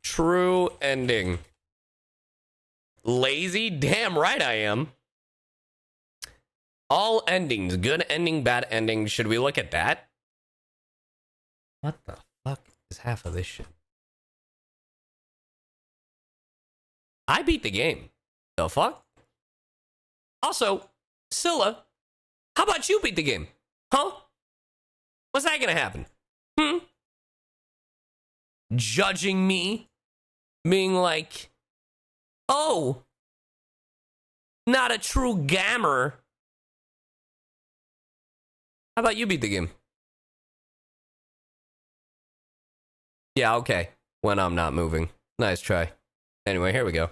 True ending. Lazy? Damn right I am. All endings. Good ending, bad ending. Should we look at that? What the fuck is half of this shit? I beat the game. The fuck? Also, Scylla, how about you beat the game? Huh? What's that gonna happen? Judging me? Being like, oh, not a true gamer. How about you beat the game? Yeah, okay. When I'm not moving. Nice try. Anyway, here we go.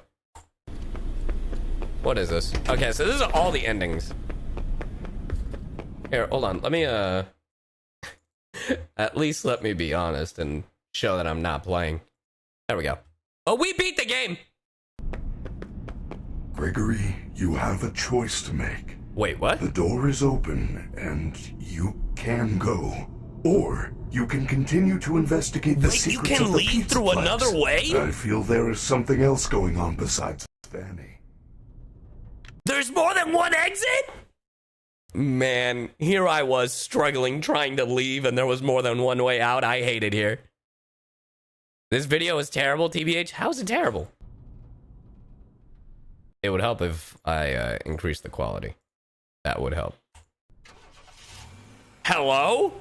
What is this? Okay, so this is all the endings. Here, hold on. Let me, at least let me be honest and show that I'm not playing. There we go. Oh, we beat the game! Gregory, you have a choice to make. Wait, what? The door is open, and you can go. Or you can continue to investigate the secrets you can of the leave pizza through place. another way? I feel there is something else going on besides Vanny. There's more than one exit? Man, here I was struggling, trying to leave, and there was more than one way out. I hate it here. This video is terrible, TBH. How is it terrible? It would help if I increased the quality. That would help. Hello?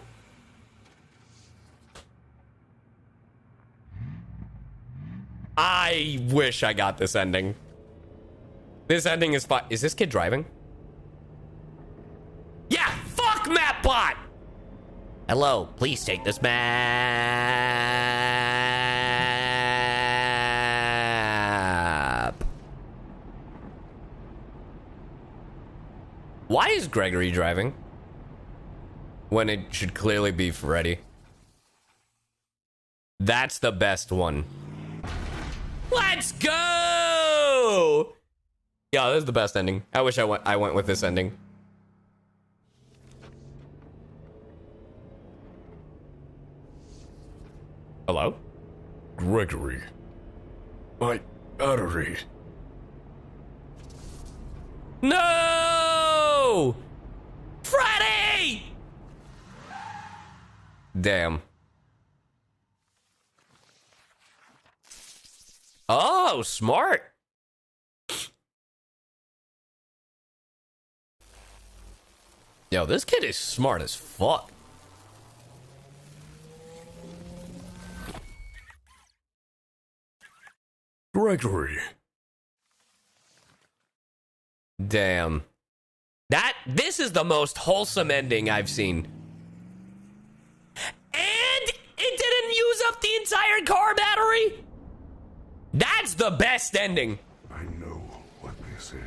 I wish I got this ending. This ending is fun. Is this kid driving? Yeah, fuck MapBot! Hello, please take this map. Why is Gregory driving? When it should clearly be Freddy. That's the best one. Let's go! Yeah, this is the best ending. I wish I went with this ending. Hello? Gregory. My battery. No! Freddy! Damn. Oh, smart. Yo, this kid is smart as fuck. Gregory. Damn. This is the most wholesome ending I've seen. And it didn't use up the entire car battery? That's the best ending. I know what this is.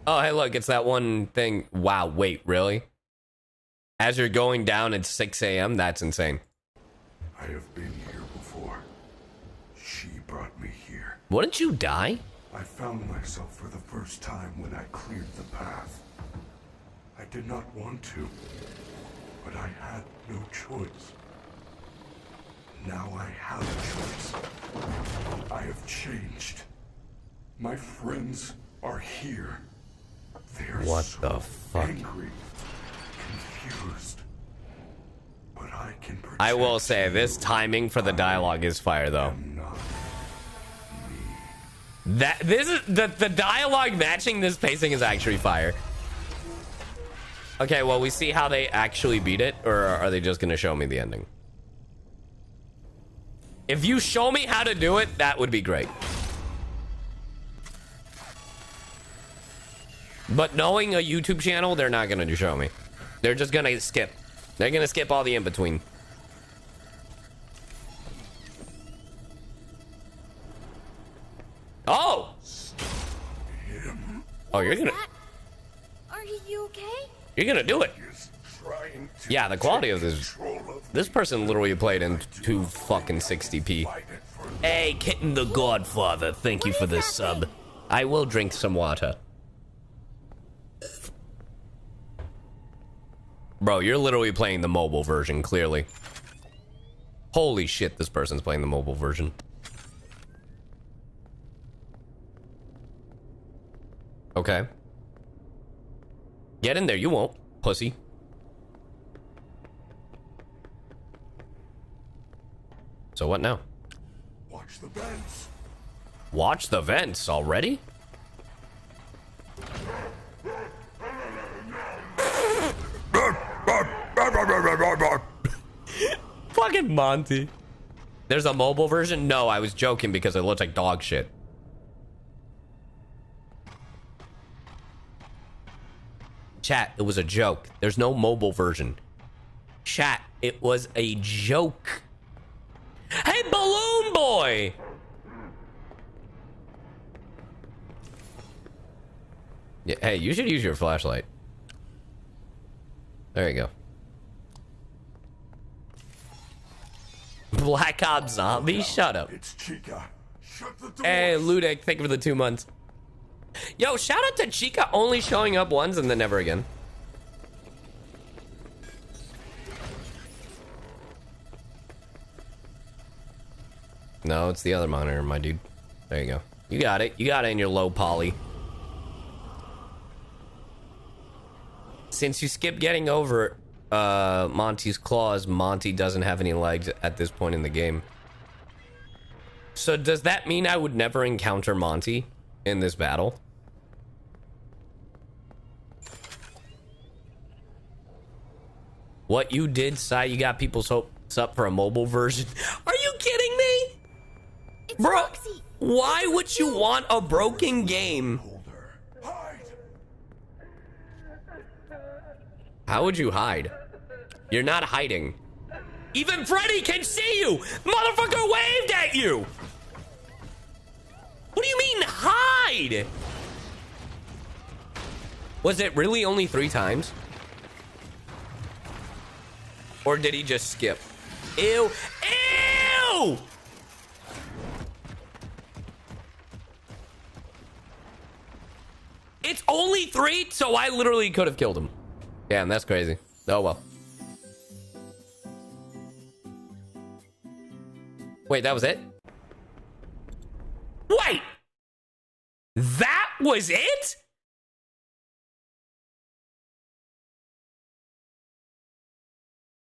Oh, hey, look, it's that one thing. Wow, wait, really? As you're going down at 6 a.m.? That's insane. I have been here before. She brought me here. Wouldn't you die? I found myself for the first time when I cleared the path. I did not want to, but I had no choice. Now I have a choice. I have changed. My friends are here. They're What so the fuck? angry, confused. But I can protect I will say, you. this timing for the dialogue is fire, though. I'm not This is the dialogue matching this pacing is actually fire. Okay, well, we see how they actually beat it, or are they just gonna show me the ending? If you show me how to do it, that would be great. But knowing a YouTube channel, they're not gonna show me. They're just gonna skip. They're gonna skip all the in-between. Oh! Oh, you're gonna... Are you okay? You're gonna do it. Yeah, the quality of this person literally played in 260p. Hey, Kitten the Godfather, thank you for this sub. I will drink some water. Bro, you're literally playing the mobile version, clearly. Holy shit, this person's playing the mobile version. Okay. Get in there, you won't, pussy. So what now? Watch the vents. Watch the vents already? Fucking Monty. There's a mobile version? No, I was joking because it looks like dog shit. Chat, it was a joke. There's no mobile version. Chat, it was a joke. Hey, Balloon Boy! Yeah, hey, you should use your flashlight. There you go. Black Ops Zombie? Shut up. It's Chica. Shut the door. Hey, Ludek, thank you for the 2 months. Yo, shout out to Chica only showing up once and then never again. No, it's the other monitor, my dude. There you go. You got it. You got it in your low poly. Since you skipped getting over Monty's claws, Monty doesn't have any legs at this point in the game. So does that mean I would never encounter Monty in this battle? What you did, Sai, you got people's hopes up for a mobile version? Are you kidding me? It's Bro, Roxy. why would you want a broken game? Hide. How would you hide? You're not hiding. Even Freddy can see you! Motherfucker waved at you! What do you mean, hide? Was it really only 3 times? Or did he just skip? Ew. Ew! It's only 3, so I literally could have killed him. Damn, that's crazy. Oh well. Wait, that was it? Wait! That was it?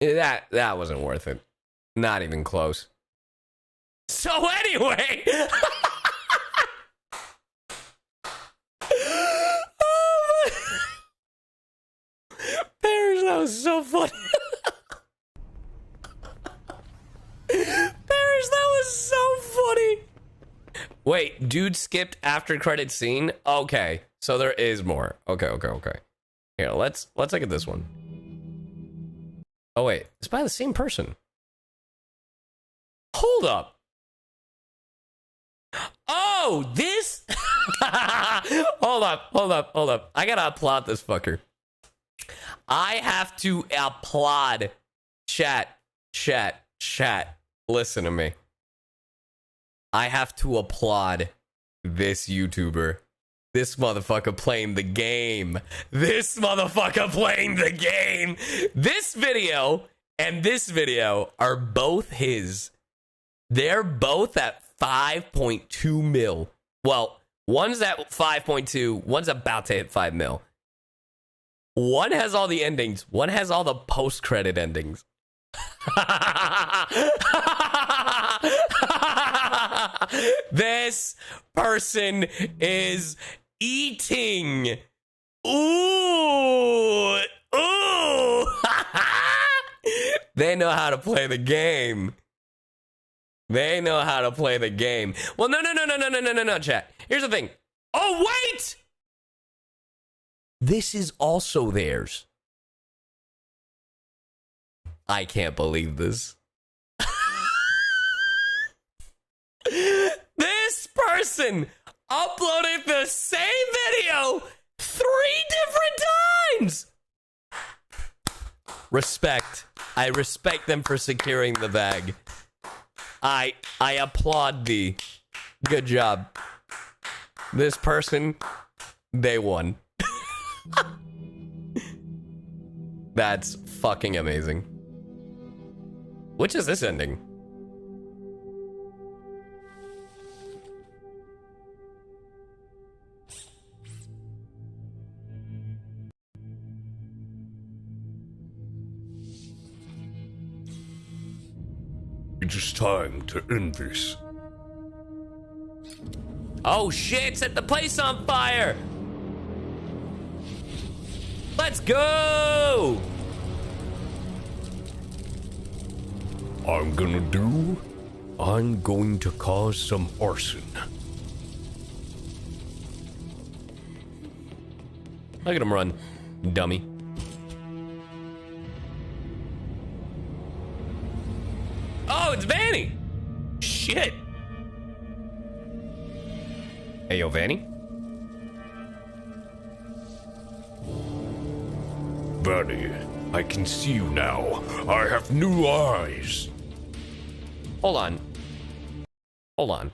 That wasn't worth it. Not even close. So anyway... Parrish, that was so funny. Parrish, that was so funny. Wait, dude skipped after credit scene? Okay, so there is more. Okay. Here, let's look at this one. Oh wait, it's by the same person. Hold up. Oh, this? Hold up. I gotta applaud this fucker. I have to applaud. Chat. Listen to me. I have to applaud this YouTuber. This motherfucker playing the game. This video and this video are both his. They're both at 5.2 mil. Well, one's at 5.2, one's about to hit 5 mil. One has all the endings, one has all the post-credit endings. This person is eating. Ooh. They know how to play the game. Well, no, chat. Here's the thing. Oh, wait! This is also theirs. I can't believe this. This person uploaded the same video 3 different times. Respect. I respect them for securing the bag. I applaud thee. Good job. This person, they won. That's fucking amazing. Which is this ending? it is time to end this. Oh shit, set the place on fire! Let's go! I'm going to cause some arson. Look at him run, dummy. Oh, it's Vanny! Shit! Hey, yo, Vanny? Vanny, I can see you now. I have new eyes. Hold on. Hold on.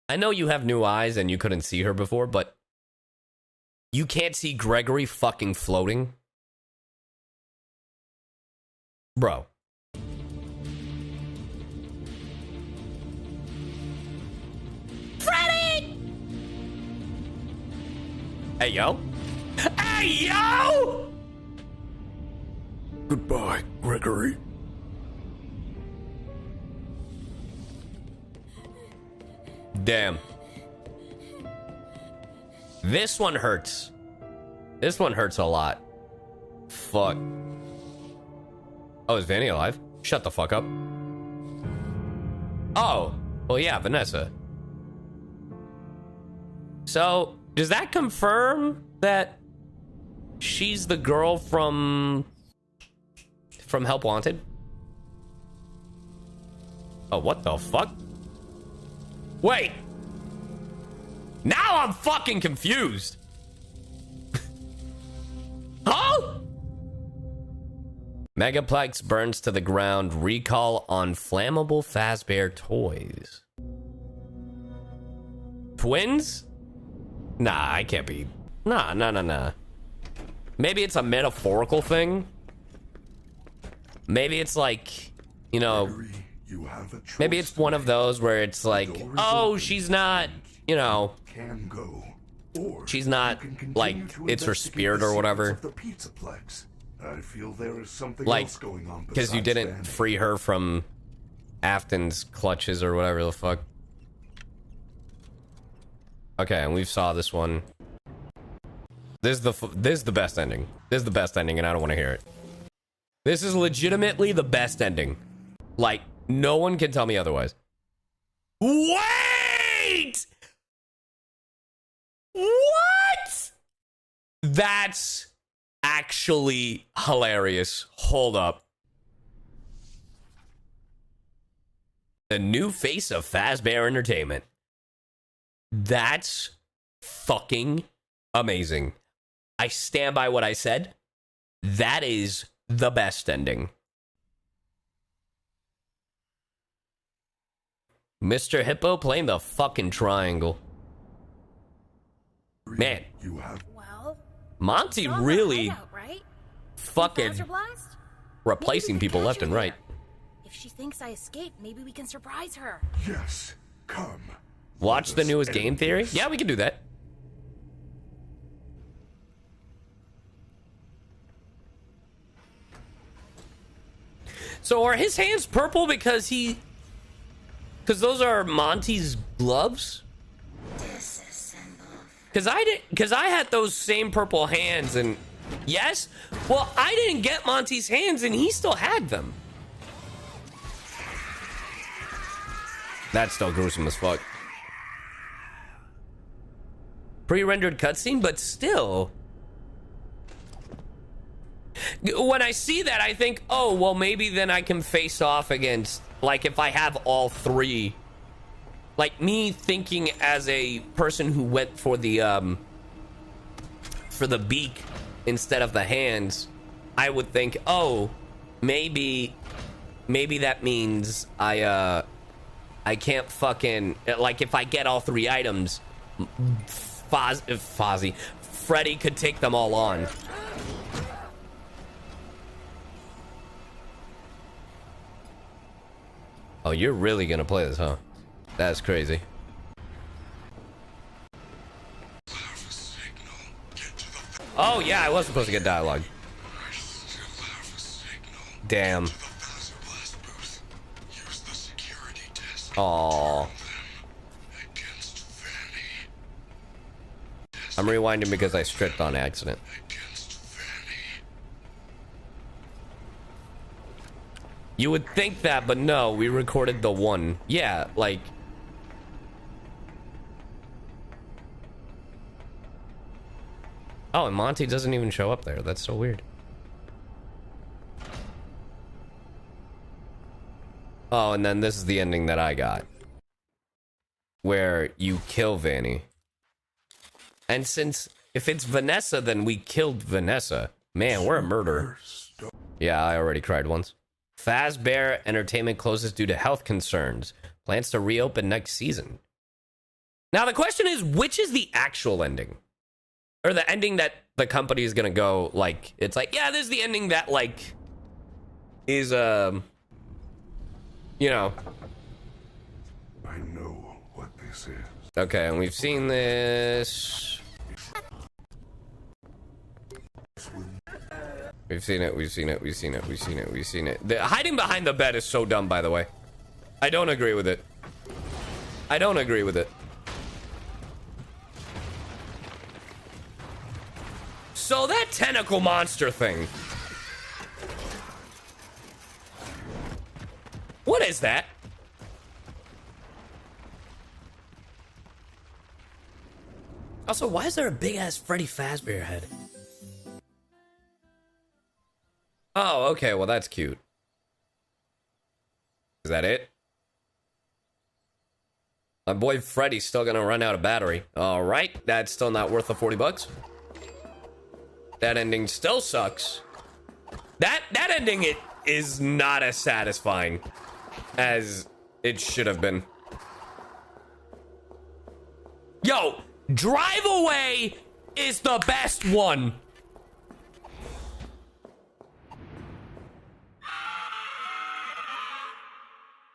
I know you have new eyes and you couldn't see her before, but you can't see Gregory fucking floating? Bro. Freddy! Hey, yo. Hey, yo! Goodbye, Gregory. Damn. This one hurts. This one hurts a lot. Fuck. Oh, is Vanny alive? Shut the fuck up. Oh. Well, yeah, Vanessa. So, does that confirm that she's the girl from Help Wanted? Oh, what the fuck? Wait. Now I'm fucking confused. Huh? Megaplex burns to the ground. Recall on flammable Fazbear toys. Twins? Nah, I can't be. Nah. Maybe it's a metaphorical thing. Maybe it's like, you know, maybe it's one of those where it's like, oh, she's not, you know, she's not like it's her spirit or whatever. I feel there is something like, else going on because you didn't Vanny. free her from Afton's clutches or whatever the fuck. Okay, and we saw this one. This is the best ending. This is the best ending, and I don't want to hear it. This is legitimately the best ending. Like, no one can tell me otherwise. Wait! What? That's actually hilarious. Hold up. The new face of Fazbear Entertainment. That's fucking amazing. I stand by what I said. That is the best ending. Mr. Hippo playing the fucking triangle. Man, Well, Monty it's not really our hideout, right? fucking Faster blast? replacing Maybe we people can left catch and her right. there. If she thinks I escaped, maybe we can surprise her. Yes, come. Watch Let the us newest end game theory? this. Yeah, we can do that. So are his hands purple because those are Monty's gloves? Because I had those same purple hands, and yes, well, I didn't get Monty's hands and he still had them. That's still gruesome as fuck. Pre-rendered cutscene, but still. When I see that, I think, oh, well, maybe then I can face off against, like, if I have all three. Like, me thinking as a person who went for the beak instead of the hands, I would think, oh, maybe that means I can't fucking, like, if I get all three items, Freddy could take them all on. Oh, you're really gonna play this, huh? That's crazy. Oh, yeah, I was supposed to get dialogue. Aww. I'm rewinding because I stripped on accident. You would think that, but no, we recorded the one. Yeah, like... Oh, and Monty doesn't even show up there. That's so weird. Oh, and then this is the ending that I got. Where you kill Vanny. And since, if it's Vanessa, then we killed Vanessa. Man, we're a murderer. Yeah, I already cried once. Fazbear Entertainment closes due to health concerns. Plans to reopen next season. Now, the question is, which is the actual ending? Or the ending that the company is gonna go, like, it's like, yeah, this is the ending that, like, is, you know. I know what this is. Okay, and we've seen this. We've seen it, we've seen it, we've seen it, we've seen it, we've seen it. The hiding behind the bed is so dumb, by the way. I don't agree with it. I don't agree with it. So that tentacle monster thing. What is that? Also, why is there a big ass Freddy Fazbear head? Oh, okay, well that's cute. Is that it? My boy Freddy's still gonna run out of battery. All right, that's still not worth the 40 bucks. That ending still sucks. That ending is not as satisfying as it should have been. Yo, Drive Away is the best one.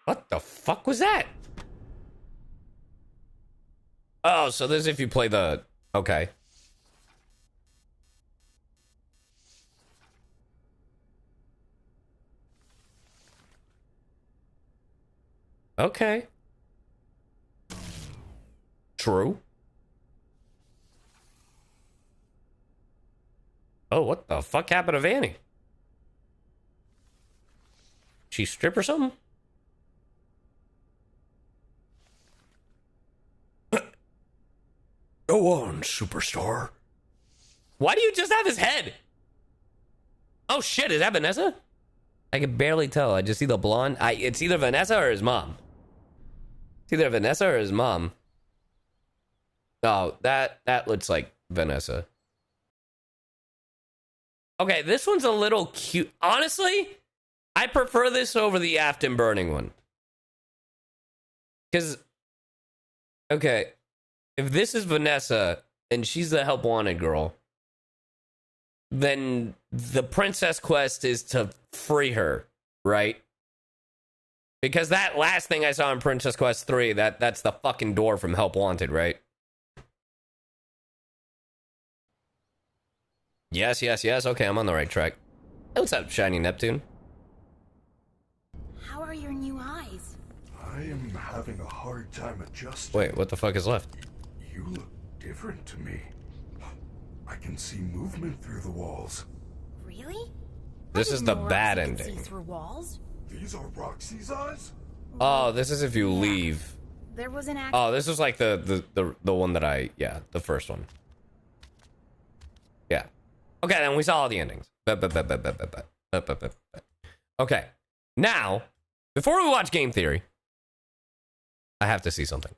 What the fuck was that? Oh, so this is if you play the... Okay. Okay. True. Oh, what the fuck happened to Vanny? She strip or something? Go on, superstar. Why do you just have his head? Oh shit, is that Vanessa? I can barely tell. I just see the blonde. It's either Vanessa or his mom. It's either Vanessa or his mom. Oh, that looks like Vanessa. Okay, this one's a little cute. Honestly, I prefer this over the Afton burning one. Because, okay, if this is Vanessa and she's the help wanted girl, then the princess quest is to free her, right? Because that last thing I saw in Princess Quest 3, that's the fucking door from Help Wanted, right? Yes, yes, yes. Okay, I'm on the right track. Hey, what's up, Shiny Neptune? How are your new eyes? I am having a hard time adjusting. Wait, what the fuck is left? You look different to me. I can see movement through the walls. Really? This is the bad Roxy can ending. see through walls? These are Roxy's eyes? Oh, this is if you leave. There was an Oh, this is like the one that the first one. Yeah. Okay, then we saw all the endings. Okay. Now, before we watch Game Theory, I have to see something.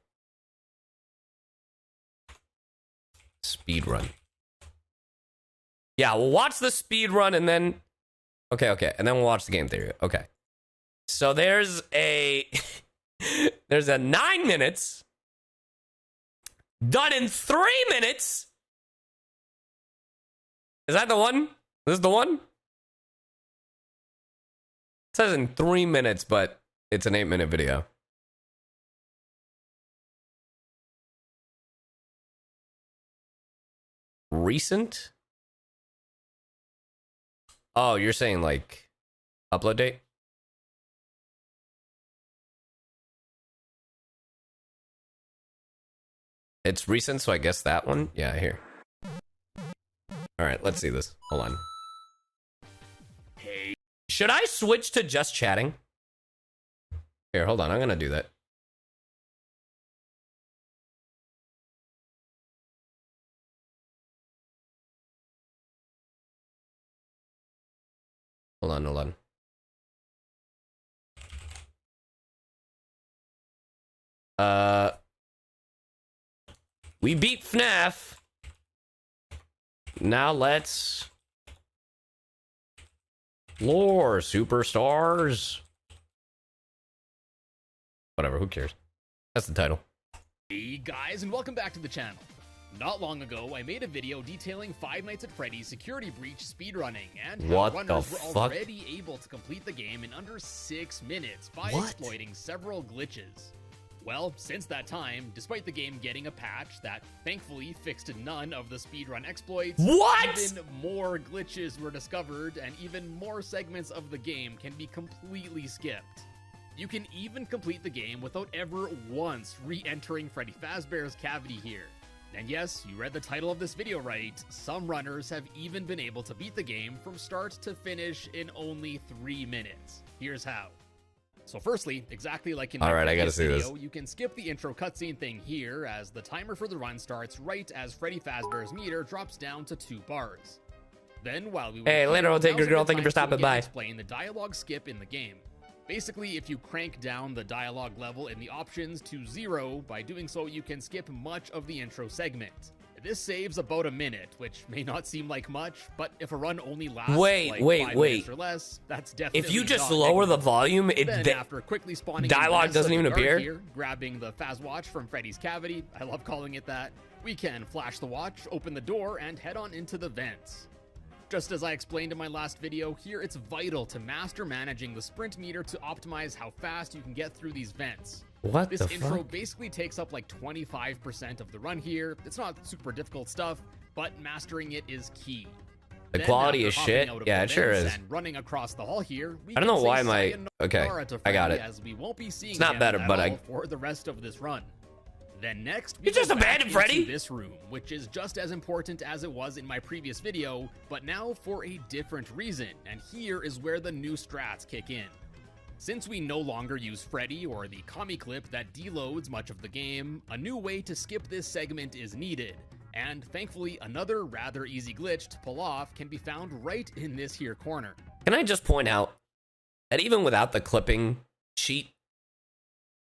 Speedrun. Yeah, we'll watch the speedrun and then... Okay, and then we'll watch the Game Theory. Okay. So there's a... there's a 9 minutes. Done in 3 minutes. Is that the one? This is the one? It says in 3 minutes, but it's an 8-minute video. Recent? Oh, you're saying like upload date? It's recent, so I guess that one. Yeah, here. All right, let's see this. Hold on. Hey, should I switch to just chatting? Here, hold on. I'm gonna do that. Hold on, hold on. We beat FNaF. Now let's lore superstars. Whatever, who cares? That's the title. Hey guys, and welcome back to the channel. Not long ago, I made a video detailing Five Nights at Freddy's security breach speedrunning, and how runners were already able to complete the game in under 6 minutes by exploiting several glitches. Well, since that time, despite the game getting a patch that thankfully fixed none of the speedrun exploits, even more glitches were discovered, and even more segments of the game can be completely skipped. You can even complete the game without ever once re-entering Freddy Fazbear's cavity here. And yes, you read the title of this video right, some runners have even been able to beat the game from start to finish in only 3 minutes. Here's how. So firstly, exactly like in the previous video, you can skip the intro cutscene thing here, as the timer for the run starts right as Freddy Fazbear's meter drops down to 2 bars. Then, while we hey, later, I'll take your girl. Thank you for stopping by. Explain the dialogue skip in the game. Basically, if you crank down the dialogue level in the options to 0, by doing so, you can skip much of the intro segment. This saves about a minute, which may not seem like much, but if a run only lasts like 5 minutes or less, that's definitely if you just lower the volume, after quickly spawning dialogue doesn't even appear. Here, grabbing the Faz Watch from Freddy's cavity, I love calling it that, we can flash the watch, open the door, and head on into the vents. Just as I explained in my last video, here it's vital to master managing the sprint meter to optimize how fast you can get through these vents. This intro basically takes up like 25% of the run here. It's not super difficult stuff, but mastering it is key. The quality is shit. Yeah, it sure is. And running across the hall here, I don't know why my okay. I got it. As we won't be seeing it's not better, but for the rest of this run. Then next, you just abandoned Freddy. This room, which is just as important as it was in my previous video, but now for a different reason. And here is where the new strats kick in. Since we no longer use Freddy or the commie clip that deloads much of the game, a new way to skip this segment is needed. And thankfully, another rather easy glitch to pull off can be found right in this here corner. Can I just point out that even without the clipping sheet,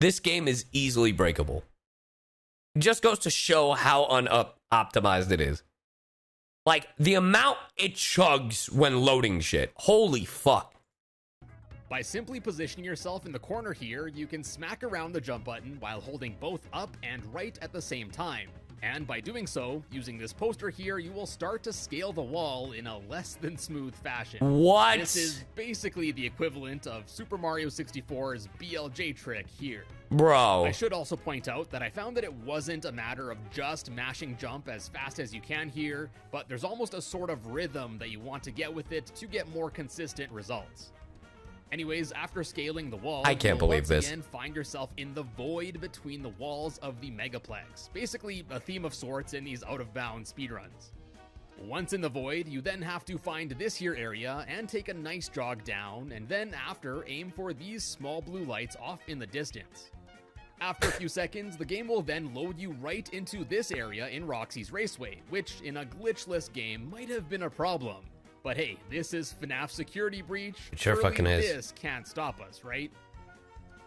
this game is easily breakable. It just goes to show how unoptimized it is. Like, the amount it chugs when loading shit. Holy fuck. By simply positioning yourself in the corner here, you can smack around the jump button while holding both up and right at the same time. And by doing so, using this poster here, you will start to scale the wall in a less than smooth fashion. What? This is basically the equivalent of Super Mario 64's BLJ trick here. Bro. I should also point out that I found that it wasn't a matter of just mashing jump as fast as you can here, but there's almost a sort of rhythm that you want to get with it to get more consistent results. Anyways, after scaling the wall, I can't believe this. Again, find yourself in the void between the walls of the Megaplex. Basically, a theme of sorts in these out-of-bounds speedruns. Once in the void, you then have to find this here area and take a nice jog down, and then after, aim for these small blue lights off in the distance. After a few seconds, the game will then load you right into this area in Roxy's Raceway, which in a glitchless game might have been a problem. But hey, this is FNaF Security Breach. It sure fucking is. This can't stop us, right?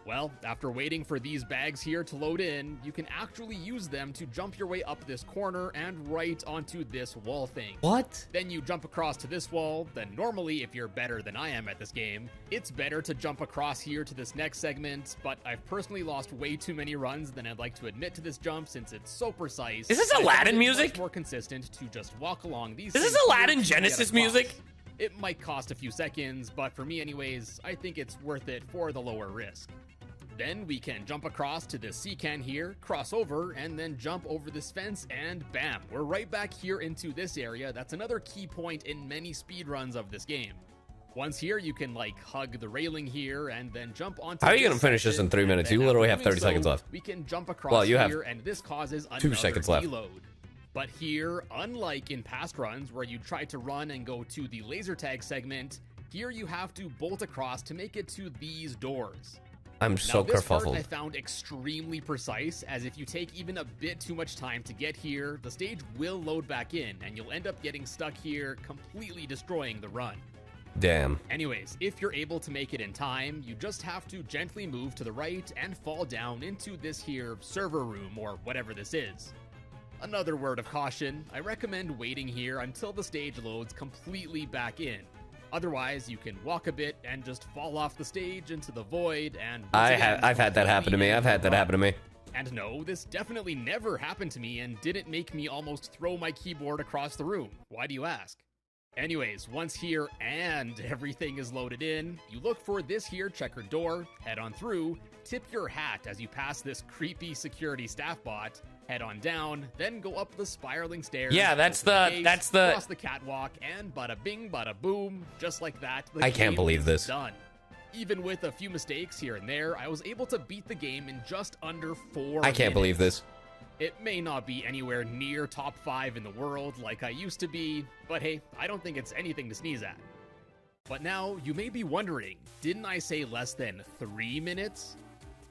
Well, after waiting for these bags here to load in, you can actually use them to jump your way up this corner and right onto this wall thing. What? Then you jump across to this wall. Then normally, if you're better than I am at this game, it's better to jump across here to this next segment, but I've personally lost way too many runs than I'd like to admit to this jump since it's so precise. Is this Aladdin music? It's more consistent to just walk along these. Is this Aladdin Genesis music? It might cost a few seconds, but for me anyways, I think it's worth it for the lower risk. Then we can jump across to this sea can here, cross over, and then jump over this fence, and bam, we're right back here into this area. That's another key point in many speedruns of this game. Once here, you can like hug the railing here and then jump onto. How are you gonna finish this in 3 minutes? You literally have 30 seconds left. We can jump across well, you here, have and this causes 2 seconds left. Deload. But here, unlike in past runs where you try to run and go to the laser tag segment, here you have to bolt across to make it to these doors. I'm so this part kerfuffled. I found extremely precise, as if you take even a bit too much time to get here, the stage will load back in, and you'll end up getting stuck here, completely destroying the run. Damn. Anyways, if you're able to make it in time, you just have to gently move to the right and fall down into this here server room, or whatever this is. Another word of caution, I recommend waiting here until the stage loads completely back in. Otherwise, you can walk a bit and just fall off the stage into the void and... I've had that happen to me. I've had that happen to me. And no, this definitely never happened to me and didn't make me almost throw my keyboard across the room. Why do you ask? Anyways, once here and everything is loaded in, you look for this here checkered door, head on through, tip your hat as you pass this creepy security staff bot, head on down, then go up the spiraling stairs. Yeah, that's the cross the catwalk, and bada bing, bada boom, just like that. I can't believe this. Done. Even with a few mistakes here and there, I was able to beat the game in just under 4 minutes. I can't believe this. It may not be anywhere near top 5 in the world like I used to be, but hey, I don't think it's anything to sneeze at. But now, you may be wondering, didn't I say less than 3 minutes?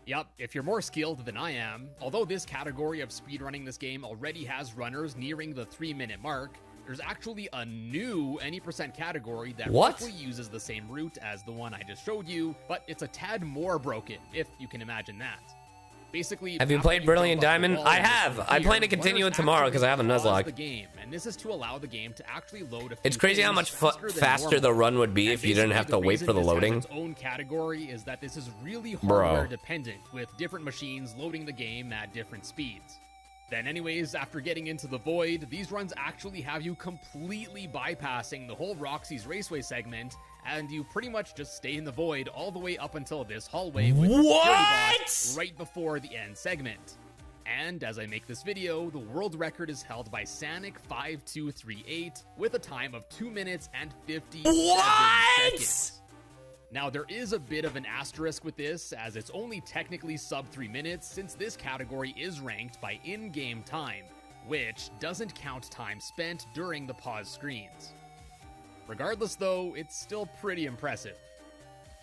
Yup, if you're more skilled than I am, although this category of speedrunning this game already has runners nearing the 3-minute mark, there's actually a new any % category that roughly uses the same route as the one I just showed you, but it's a tad more broken, if you can imagine that. Basically, have you played Brilliant Diamond? I have. I plan to continue it tomorrow because I have a Nuzlocke. The game, and this is to allow the game to actually load a few It's crazy how much faster the run would be if you didn't have to wait for the loading. Its own category is that this is really hardware dependent, with different machines loading the game at different speeds. Then anyways, after getting into the void, these runs actually have you completely bypassing the whole Roxy's Raceway segment, and you pretty much just stay in the void all the way up until this hallway with the security box right before the end segment. And as I make this video, the world record is held by Sanic5238 with a time of 2 minutes and 57 seconds. Now, there is a bit of an asterisk with this, as it's only technically sub 3 minutes, since this category is ranked by in-game time, which doesn't count time spent during the pause screens. Regardless though, it's still pretty impressive.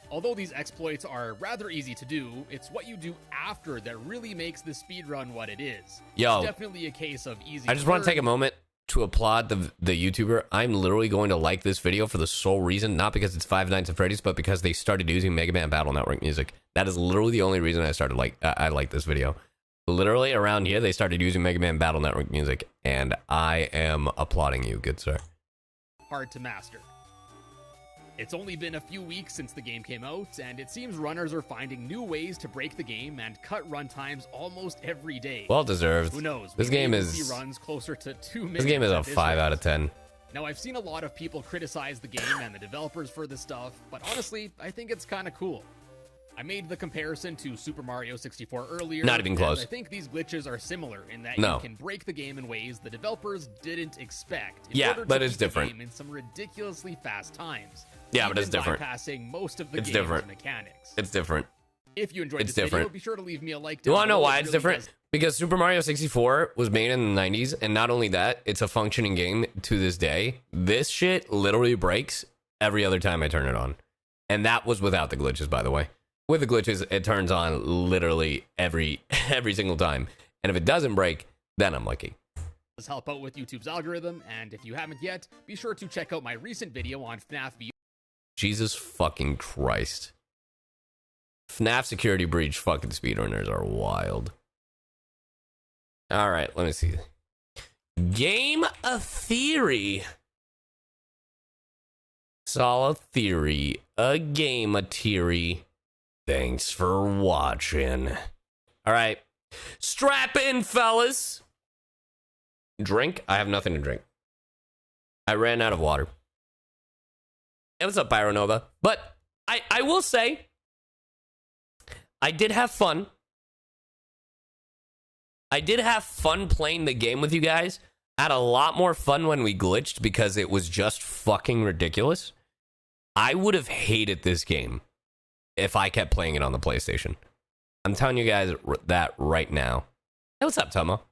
Although these exploits are rather easy to do, it's what you do after that really makes the speedrun what it is. Yo, it's definitely a case of easy. I just want to take a moment to applaud the YouTuber. I'm literally going to like this video for the sole reason, not because it's Five Nights at Freddy's, but because they started using Mega Man Battle Network music. That is literally the only reason I started I like this video. Literally around here, they started using Mega Man Battle Network music, and I am applauding you, good sir. Hard to master. It's only been a few weeks since the game came out, and it seems runners are finding new ways to break the game and cut run times almost every day. Well deserved. Who knows? This game is runs closer to 2 minutes. This game is a 5 out of 10. Now, I've seen a lot of people criticize the game and the developers for this stuff, but honestly, I think it's kind of cool. I made the comparison to Super Mario 64 earlier. Not even close. I think these glitches are similar in that you can break the game in ways the developers didn't expect. Yeah, but it's different. The game in some ridiculously fast times. Yeah, but it's different. Bypassing most of the game's mechanics. It's different. If you enjoyed this video, be sure to leave me a like. You want to know why it's different? Because Super Mario 64 was made in the 90s, and not only that, it's a functioning game to this day. This shit literally breaks every other time I turn it on. And that was without the glitches, by the way. With the glitches, it turns on literally every single time. And if it doesn't break, then I'm lucky. Let's help out with YouTube's algorithm, and if you haven't yet, be sure to check out my recent video on FNaF. Jesus fucking Christ. FNaF security breach fucking speedrunners are wild. Alright, let me see. Game of Theory. Solid theory. A game of theory. Thanks for watching. Alright. Strap in, fellas. Drink? I have nothing to drink. I ran out of water. Hey, what's up, Pyronova? But I will say, I did have fun. I did have fun playing the game with you guys. I had a lot more fun when we glitched because it was just fucking ridiculous. I would have hated this game if I kept playing it on the PlayStation. I'm telling you guys that right now. Hey, what's up, Tomo?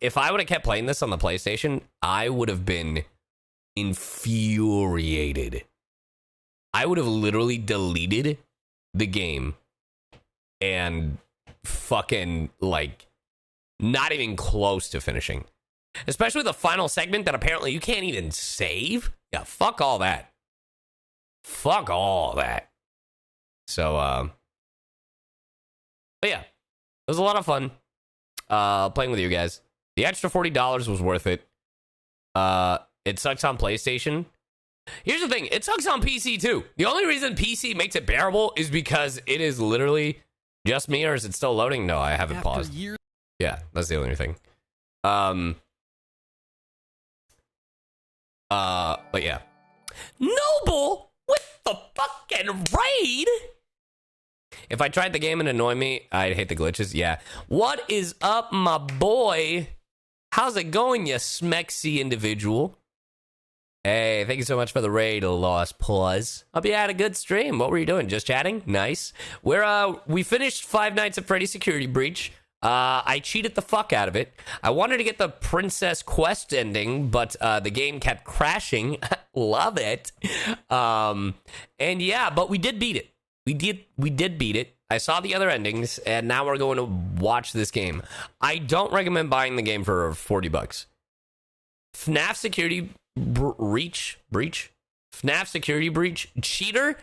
If I would have kept playing this on the PlayStation, I would have been infuriated. I would have literally deleted the game and fucking, like, not even close to finishing. Especially the final segment that apparently you can't even save. Yeah, fuck all that. Fuck all that. So, but yeah, it was a lot of fun playing with you guys. The extra $40 was worth it. It sucks on PlayStation. Here's the thing, it sucks on PC too. The only reason PC makes it bearable is because it is literally just me, or is it still loading? No, I haven't paused. Yeah, that's the only thing. But yeah. Noble with the fucking raid. If I tried the game and annoy me, I'd hate the glitches. Yeah. What is up, my boy? How's it going, you smexy individual? Hey, thank you so much for the raid, Lost Pause. Hope you had a good stream. What were you doing? Just chatting? Nice. We finished Five Nights at Freddy's Security Breach. I cheated the fuck out of it. I wanted to get the Princess Quest ending, but the game kept crashing. Love it. And yeah, but we did beat it. We did beat it. I saw the other endings, and now we're going to watch this game. I don't recommend buying the game for $40. FNaF Security Breach? FNaF Security Breach? Cheater?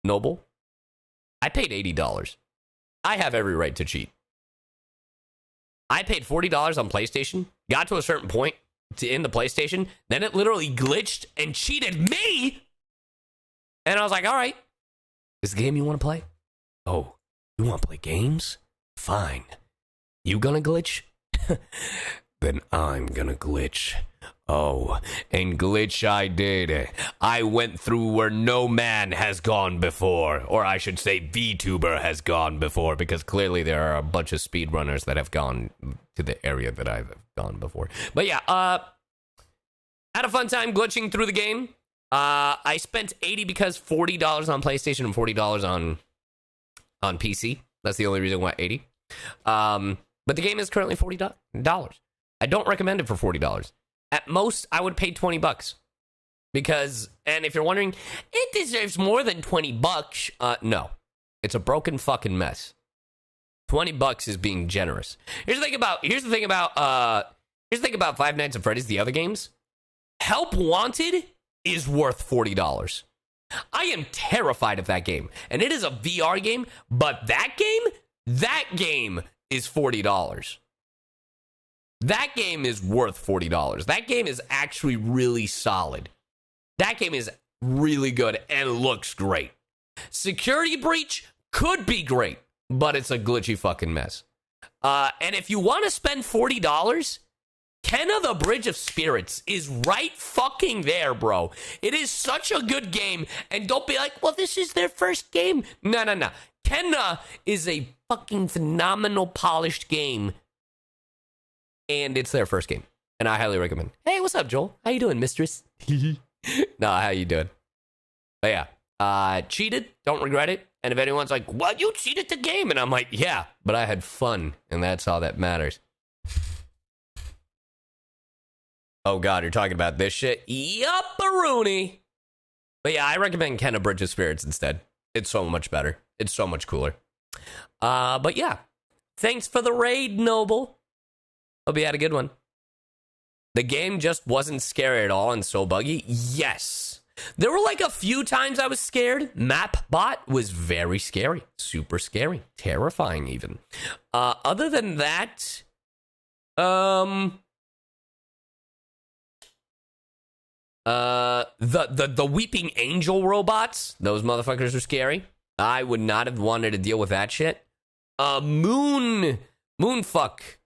Noble? I paid $80. I have every right to cheat. I paid $40 on PlayStation, got to a certain point in the PlayStation, then it literally glitched and cheated me! And I was like, all right, is the game you want to play? Oh, you want to play games? Fine. You gonna glitch? Then I'm gonna glitch. Oh, and glitch I did. I went through where no man has gone before. Or I should say VTuber has gone before, because clearly there are a bunch of speedrunners that have gone to the area that I've gone before. But yeah, had a fun time glitching through the game. I spent $80 because $40 on PlayStation and $40 on PC. That's the only reason why 80. But the game is currently $40. I don't recommend it for $40. At most, I would pay $20 because, and if you're wondering, it deserves more than $20. No, it's a broken fucking mess. $20 is being generous. Here's the thing about Five Nights at Freddy's, the other games. Help Wanted is worth $40. I am terrified of that game, and it is a VR game, but that game is $40. That game is worth $40. That game is actually really solid. That game is really good and looks great. Security Breach could be great, but it's a glitchy fucking mess. And if you want to spend $40, Kenna the Bridge of Spirits is right fucking there, bro. It is such a good game, and don't be like, well, this is their first game. No. Kenna is a fucking phenomenal, polished game. And it's their first game. And I highly recommend. Hey, what's up, Joel? How you doing, mistress? Nah, how you doing? But yeah, cheated. Don't regret it. And if anyone's like, well, you cheated the game. And I'm like, yeah, but I had fun. And that's all that matters. Oh, God, you're talking about this shit? Yup-a-rooney. But yeah, I recommend Kenna Bridge of Spirits instead. It's so much better. It's so much cooler. But yeah, thanks for the raid, Noble. Hope you had a good one. The game just wasn't scary at all and so buggy. Yes. There were like a few times I was scared. Mapbot was very scary. Super scary. Terrifying even. Other than that, the weeping angel robots, those motherfuckers are scary. I would not have wanted to deal with that shit. Moonfuck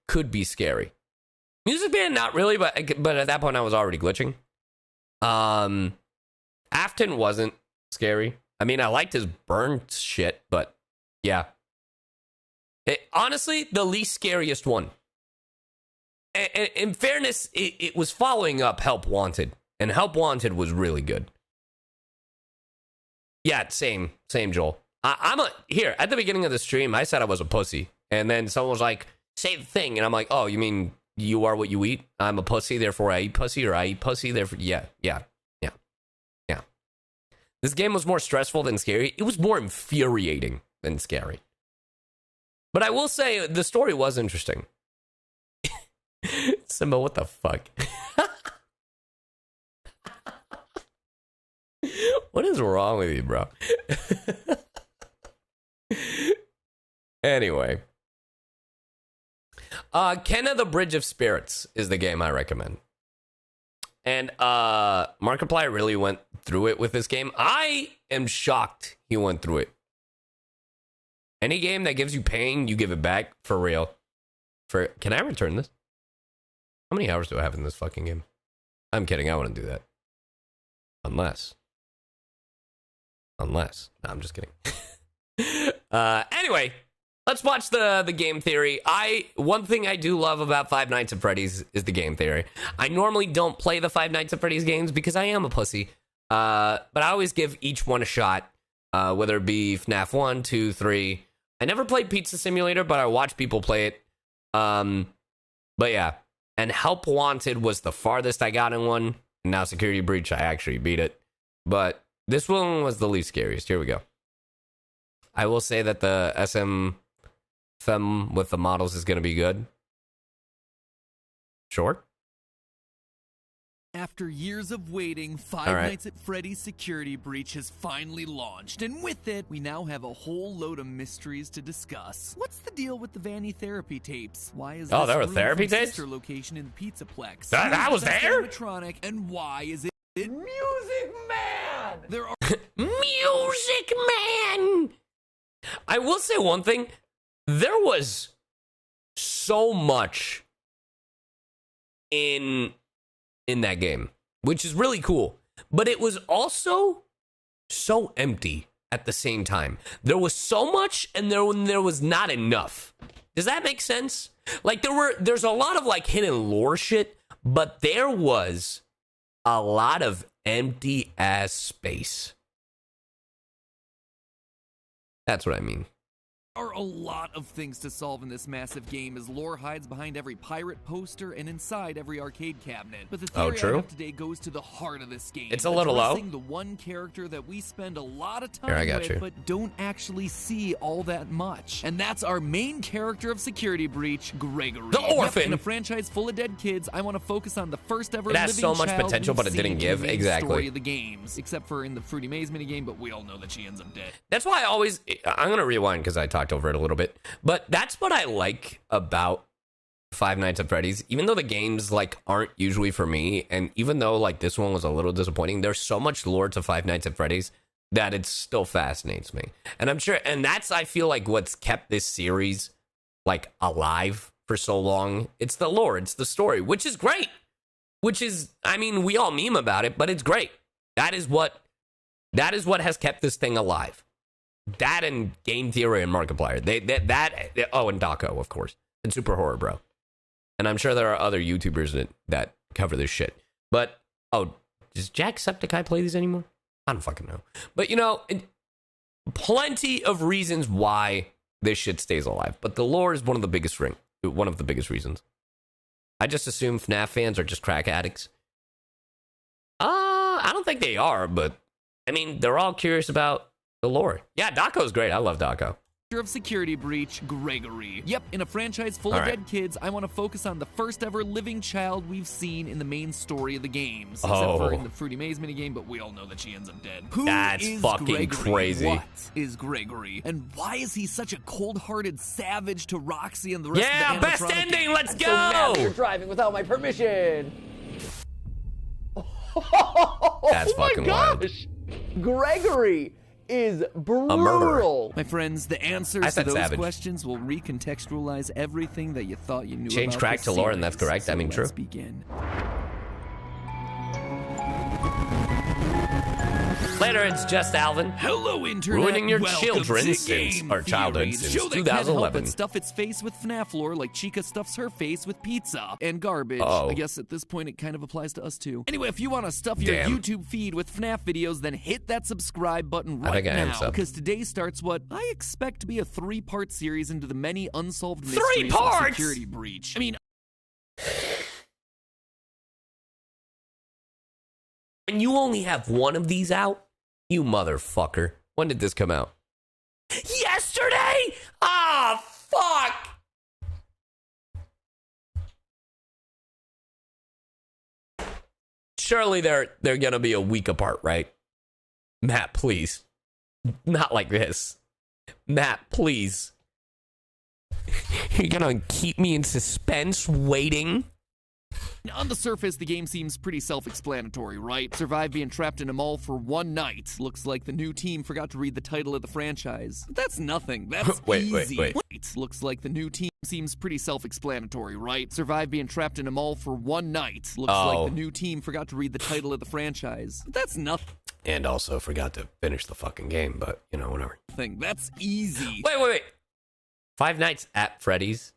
could be scary. Music Band, not really, but at that point I was already glitching. Afton wasn't scary. I mean, I liked his burn shit, but yeah. Honestly, the least scariest one. In fairness, it was following up Help Wanted, and Help Wanted was really good. Yeah, same, Joel. Here, at the beginning of the stream, I said I was a pussy. And then someone was like, say the thing. And I'm like, oh, you mean you are what you eat? I'm a pussy, therefore I eat pussy, or I eat pussy, therefore... Yeah. This game was more stressful than scary. It was more infuriating than scary. But I will say, the story was interesting. Simba, what the fuck? What is wrong with you, bro? Anyway. Kenna the Bridge of Spirits is the game I recommend. And Markiplier really went through it with this game. I am shocked he went through it. Any game that gives you pain, you give it back, for real. Can I return this? How many hours do I have in this fucking game? I'm kidding, I wouldn't do that. Unless. No, I'm just kidding. Anyway, let's watch the game theory. One thing I do love about Five Nights at Freddy's is the game theory. I normally don't play the Five Nights at Freddy's games because I am a pussy. But I always give each one a shot, whether it be FNaF 1, 2, 3. I never played Pizza Simulator, but I watch people play it. But yeah. And Help Wanted was the farthest I got in one. Now Security Breach, I actually beat it. But this one was the least scariest. Here we go. I will say that the SM with the models is going to be good. Sure. After years of waiting, Five Nights at Freddy's Security Breach has finally launched, and with it, we now have a whole load of mysteries to discuss. What's the deal with the Vanny therapy tapes? Why is there were therapy tapes? Sister location in the Pizzaplex? That was there? Animatronic, and why is it Music Man? There are Music Man. I will say one thing. There was so much in that game, which is really cool. But it was also so empty at the same time. There was so much, and there was not enough. Does that make sense? Like, there's a lot of, like, hidden lore shit, but there was a lot of empty-ass space. That's what I mean. There are a lot of things to solve in this massive game, as lore hides behind every pirate poster and inside every arcade cabinet. But the theory I have today goes to the heart of this game. It's a little low. The one character that we spend a lot of time with, but don't actually see all that much. And that's our main character of Security Breach, Gregory. The orphan. In a franchise full of dead kids, I want to focus on the first ever living child. It has so much potential, but it didn't give. Exactly. Story of the games, except for in the Fruity Maze minigame, but we all know that she ends up dead. That's why I'm going to rewind because I talked over it a little bit, but that's what I like about Five Nights at Freddy's. Even though the games like aren't usually for me, and even though like this one was a little disappointing, there's so much lore to Five Nights at Freddy's that it still fascinates me. And I'm sure, and that's, I feel like, what's kept this series like alive for so long. It's the lore, it's the story, which is great. Which is, I mean, we all meme about it, but it's great. That is what has kept this thing alive. That and Game Theory and Markiplier. And Daco, of course. And Super Horror Bro. And I'm sure there are other YouTubers that cover this shit. But, does Jacksepticeye play these anymore? I don't fucking know. But, plenty of reasons why this shit stays alive. But the lore is one of the biggest reasons. I just assume FNaF fans are just crack addicts. I don't think they are, but, I mean, they're all curious about the lore. Yeah, Daco's great. I love Daco. Of Security Breach, Gregory. Yep, in a franchise full of dead kids, I want to focus on the first ever living child we've seen in the main story of the games. Except for in the Fruity Maze minigame, but we all know that she ends up dead. That's fucking Gregory? crazy. What is Gregory? And why is he such a cold-hearted savage to Roxy and the rest of the animatronic? Yeah, best ending, let's go! So mad you're driving without my permission. That's fucking wild. Gregory is brutal. My friends, the answers to those questions will recontextualize everything that you thought you knew about Change crack to lore, and that's correct. So I mean, true. Let's begin. Play later, it's just Alvin. Hello, Internet. Ruining your Welcome children's to Game since, or childhood Theory, the since show that can't help 2011. but stuff its face with FNaF lore like Chica stuffs her face with pizza and garbage. Oh. I guess at this point it kind of applies to us too. Anyway, if you want to stuff your Damn. YouTube feed with FNaF videos, then hit that subscribe button I right think I am now. sub. Because today starts what I expect to be a 3-part series into the many unsolved 3 mysteries of parts? security breach. I mean, And you only have one of these out? You motherfucker. When did this come out? Yesterday? Ah, fuck! Surely they're gonna be a week apart, right? Matt, please. Not like this. Matt, please. You're gonna keep me in suspense waiting? on the surface, the game seems pretty self-explanatory, right? Survive being trapped in a mall for one night. Looks like the new team forgot to read the title of the franchise. But that's nothing. That's easy. Wait. Looks like the new team seems pretty self-explanatory, right? Survive being trapped in a mall for one night. Looks like the new team forgot to read the title of the franchise. But that's nothing. And also forgot to finish the fucking game, but, you know, whatever. That's easy. Wait. 5 Nights at Freddy's?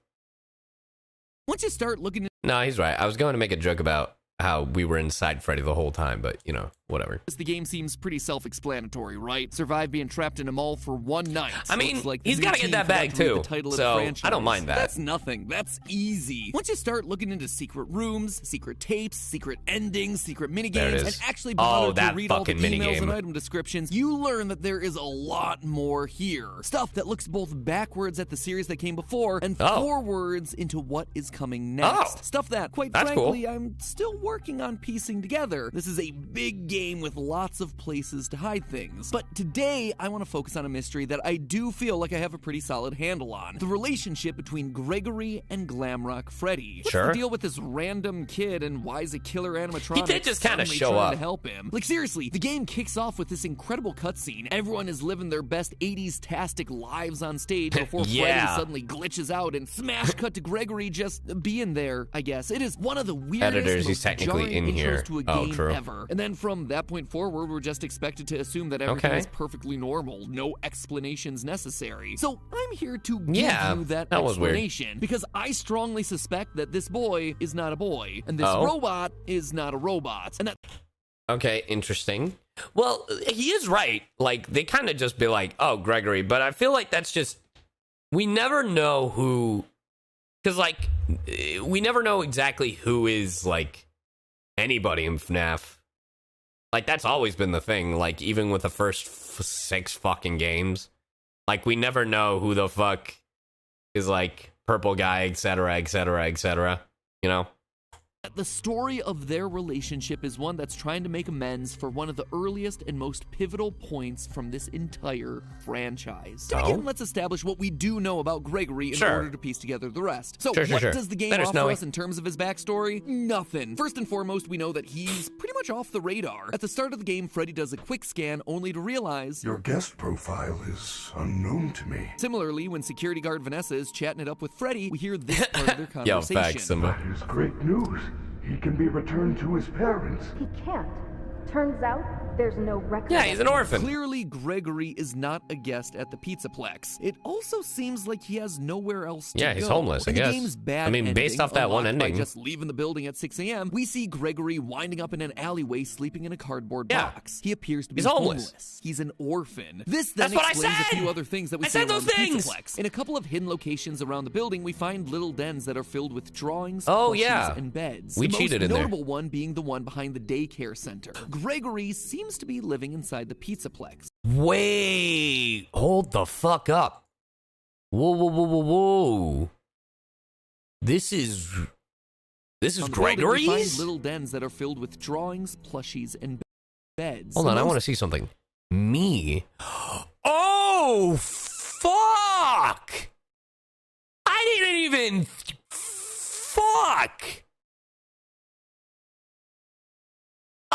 Once you start looking at No, he's right. I was going to make a joke about how we were inside Freddy the whole time, but, you know, whatever. the game seems pretty self-explanatory, right? Survive being trapped in a mall for one night. I mean, Looks like the he's new got to get team that forgot bag, to read too. the title of the So, franchise. I don't mind that. That's nothing. That's easy. Once you start looking into secret rooms, secret tapes, secret endings, secret There it minigames, is. and actually bother to that read all the fucking emails and minigame. item descriptions, you learn that there is a lot more here. Stuff that looks both backwards at the series that came before and forwards into what is coming next. Stuff that, quite frankly, I'm still working on piecing together. This is a big game with lots of places to hide things. But today, I want to focus on a mystery that I do feel like I have a pretty solid handle on. The relationship between Gregory and Glamrock Freddy. What's the deal with this random kid, and why is a killer animatronic He did just kind of show trying up to help him? Like, seriously, the game kicks off with this incredible cutscene. Everyone is living their best 80s-tastic lives on stage before Freddy suddenly glitches out and smash cut to Gregory just being there, I guess. It is one of the weirdest, most jarring intros to a game ever. And then from that point forward, we're just expected to assume that everything is perfectly normal. No explanations necessary. So I'm here to give you that explanation because I strongly suspect that this boy is not a boy and this robot is not a robot. And that Okay, interesting. Well, he is right. Like, they kind of just be like, oh, Gregory. But I feel like that's just, we never know who, because, like, we never know exactly who is, like, anybody in FNaF. Like, that's always been the thing. Like, even with the first 6 fucking games. Like, we never know who the fuck is, like, purple guy, etc., etc., etc., you know? the story of their relationship is one that's trying to make amends for one of the earliest and most pivotal points from this entire franchise. To begin, let's establish what we do know about Gregory in order to piece together the rest. So, what does the game offer us in terms of his backstory? Nothing. First and foremost, we know that he's pretty much off the radar. At the start of the game, Freddy does a quick scan only to realize your guest profile is unknown to me. Similarly, when security guard Vanessa is chatting it up with Freddy, we hear this part of their conversation. Yo, facts, That is great news. He can be returned to his parents. He can't. Turns out, there's no record. Yeah, he's an orphan. Clearly, Gregory is not a guest at the Pizzaplex. It also seems like he has nowhere else to go. Yeah, he's homeless, I guess. The game's bad I mean, based off that one ending. By just leaving the building at 6 a.m., we see Gregory winding up in an alleyway sleeping in a cardboard box. He appears to be homeless. He's an orphan. This then explains a few other things that we see around the Pizzaplex. In a couple of hidden locations around the building, we find little dens that are filled with drawings, plushies, and beds. We cheated in there. The most notable one being the one behind the daycare center. Gregory seems to be living inside the Pizzaplex. Wait, hold the fuck up. Whoa. This is Gregory's? We find little dens that are filled with drawings, plushies, and beds. Hold on, I want to see something. Me? Oh, fuck! I didn't even... Fuck!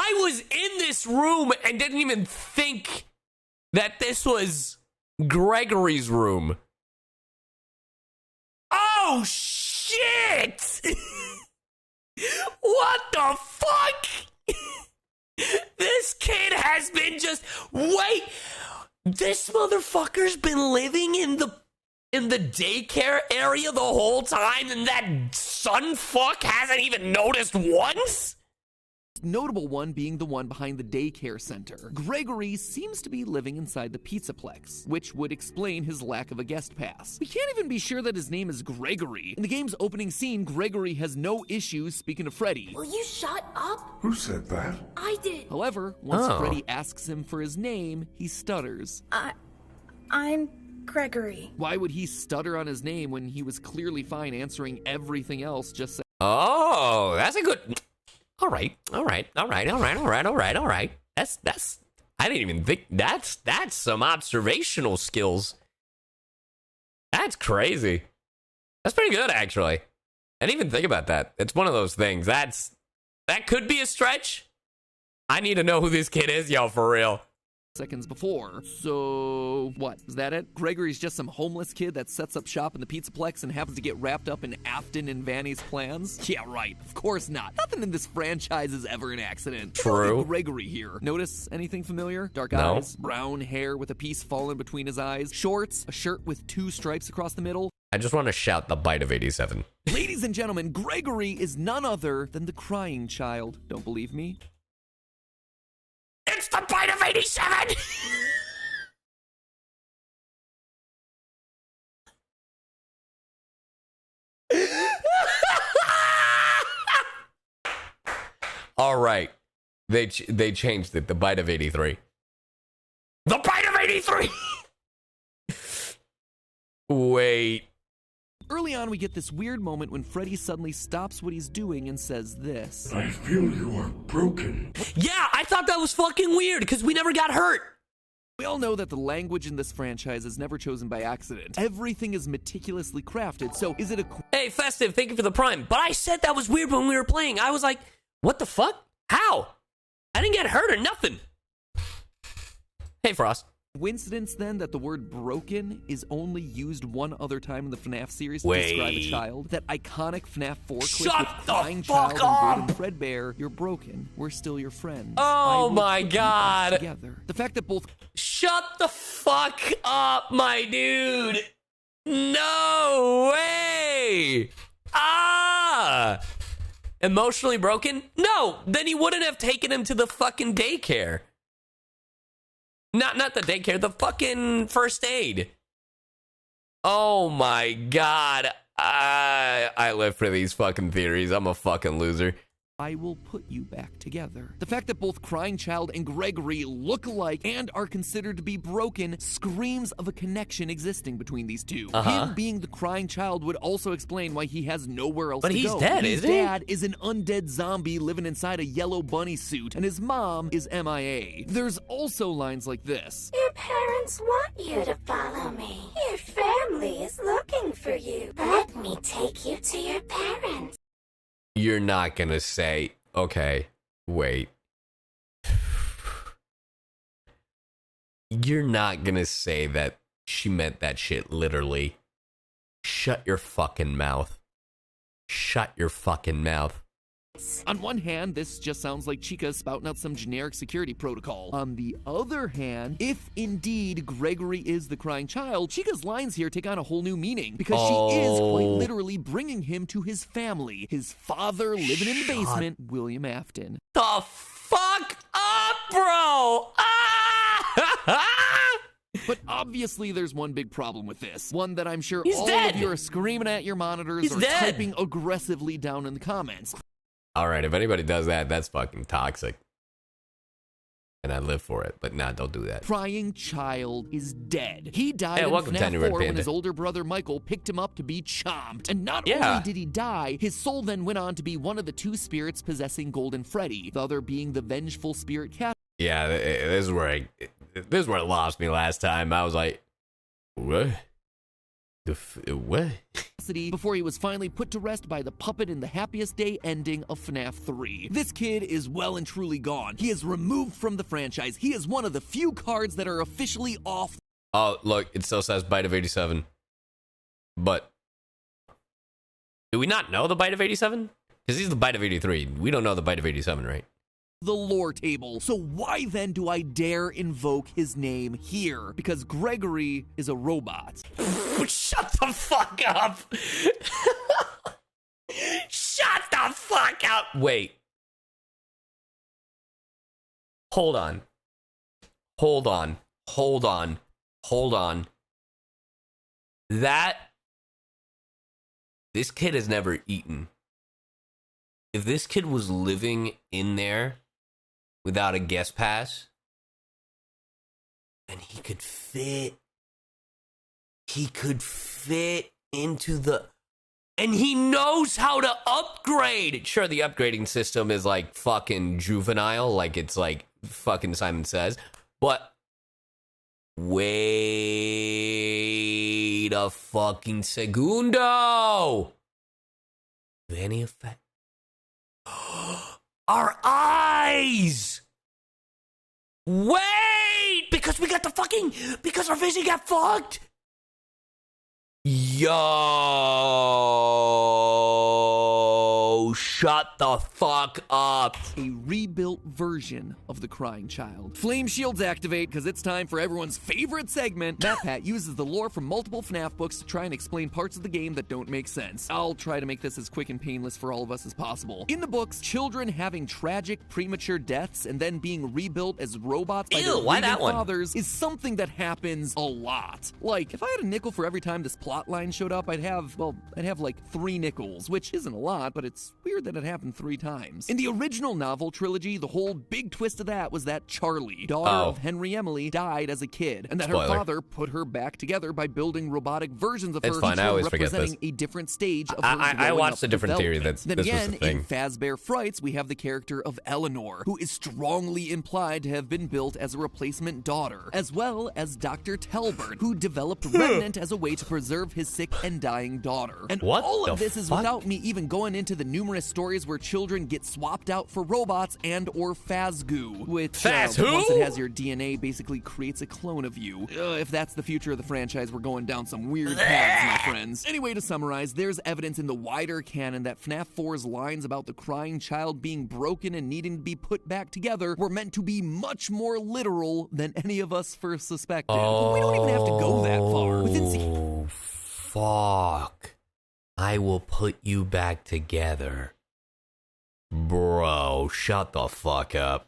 I was in this room and didn't even think that this was Gregory's room. Oh, shit! What the fuck? This This kid has been just... Wait! This motherfucker's been living in the daycare area the whole time, and that son fuck hasn't even noticed once? Notable one being the one behind the daycare center. Gregory seems to be living inside the Pizzaplex, which would explain his lack of a guest pass. We can't even be sure that his name is Gregory. In the game's opening scene, Gregory has no issues speaking to Freddy. Will you shut up? Who said that? I did. However, once Freddy asks him for his name, he stutters. I'm Gregory. Why would he stutter on his name when he was clearly fine answering everything else just saying? Oh, that's a good... All right. That's, I didn't even think, that's some observational skills. That's crazy. That's pretty good, actually. I didn't even think about that. It's one of those things. That could be a stretch. I need to know who this kid is, yo, for real. Seconds before. So, what? Is that it? Gregory's just some homeless kid that sets up shop in the Pizzaplex and happens to get wrapped up in Afton and Vanny's plans? Yeah, right. Of course not. Nothing in this franchise is ever an accident. True. Gregory here. Notice anything familiar? Dark eyes, brown hair with a piece fallen between his eyes, shorts, a shirt with 2 stripes across the middle. I just want to shout the bite of 87. Ladies and gentlemen, Gregory is none other than the crying child. Don't believe me? It's the bite of 87! All right. They changed it. The bite of 83. The bite of 83! Wait. Early on, we get this weird moment when Freddy suddenly stops what he's doing and says this. I feel you are broken. Yeah, I thought that was fucking weird because we never got hurt. We all know that the language in this franchise is never chosen by accident. Everything is meticulously crafted, so is it a... Hey, Festive, thank you for the prime. But I said that was weird when we were playing. I was like, what the fuck? How? I didn't get hurt or nothing. Hey, Frost. Coincidence, then, that the word broken is only used one other time in the FNaF series to describe a child? That iconic FNaF 4 clip with crying child and Golden Fredbear, you're broken, we're still your friends. Oh my god. Together. The fact that both... Shut the fuck up, my dude. No way. Emotionally broken? No, then he wouldn't have taken him to the fucking daycare. Not the daycare, the fucking first aid. Oh my god. I live for these fucking theories. I'm a fucking loser. I will put you back together. The fact that both Crying Child and Gregory look alike and are considered to be broken screams of a connection existing between these two. Him being the Crying Child would also explain why he has nowhere else to go. But he's dead, his isn't he? dad is an undead zombie living inside a yellow bunny suit, and his mom is MIA. There's also lines like this. Your parents want you to follow me. Your family is looking for you. Let me take you to your parents. You're not gonna say, okay, wait. You're not gonna say that she meant that shit literally. Shut your fucking mouth. Shut your fucking mouth. On one hand, this just sounds like Chica spouting out some generic security protocol. On the other hand, if indeed Gregory is the crying child, Chica's lines here take on a whole new meaning because she is quite literally bringing him to his family. His father living in the basement, William Afton. The fuck up, bro! But obviously there's one big problem with this. One that I'm sure all dead. of you are screaming at your monitors He's or dead. typing aggressively down in the comments. All right, if anybody does that, that's fucking toxic. And I live for it, but nah, don't do that. Crying child is dead. He died in welcome to FNaF 4 when his older brother Michael picked him up to be chomped. And not only did he die, his soul then went on to be one of the 2 spirits possessing Golden Freddy, the other being the vengeful spirit cat. Yeah, this is where it lost me last time. I was like, what? What? Before he was finally put to rest by the puppet in the happiest day ending of FNaF 3. This kid is well and truly gone. He is removed from the franchise. He is one of the few cards that are officially off. Oh, look, it still says bite of 87. But do we not know the bite of 87? Because he's the bite of 83. We don't know the bite of 87, right? the lore table. So why then do I dare invoke his name here? Because Gregory is a robot. Shut the fuck up. Shut the fuck up. Wait. Hold on. This kid has never eaten. If this kid was living in there without a guest pass, then he could fit into the... And he knows how to upgrade. Sure, the upgrading system is like fucking juvenile, like it's like fucking Simon Says. But wait a fucking segundo. Vanny effect. Our eyes. Wait, because our vision got fucked. Yo, shut the fuck up. A rebuilt version of the crying child. Flame shields activate because it's time for everyone's favorite segment. MatPat uses the lore from multiple FNaF books to try and explain parts of the game that don't make sense. I'll try to make this as quick and painless for all of us as possible. In the books, children having tragic premature deaths and then being rebuilt as robots by their grieving fathers is something that happens a lot. Like, if I had a nickel for every time this plot line showed up, I'd have like 3 nickels, which isn't a lot, but it's weird that it happened 3 times. In the original novel trilogy, the whole big twist of that was that Charlie, daughter of Henry Emily, died as a kid, and that her father put her back together by building robotic versions of her, each one representing a different stage of her I watched a different theory that then this again, was the thing. in Fazbear Frights, we have the character of Eleanor, who is strongly implied to have been built as a replacement daughter, as well as Dr. Telbert, who developed Remnant as a way to preserve his sick and dying daughter. And all of this is without me even going into the numerous stories where children get swapped out for robots and or Fazgoo, which once it has your DNA basically creates a clone of you. If that's the future of the franchise, we're going down some weird paths, my friends. Anyway, to summarize, there's evidence in the wider canon that FNAF 4's lines about the crying child being broken and needing to be put back together were meant to be much more literal than any of us first suspected. But we don't even have to go that far. Fuck. I will put you back together. Bro, shut the fuck up.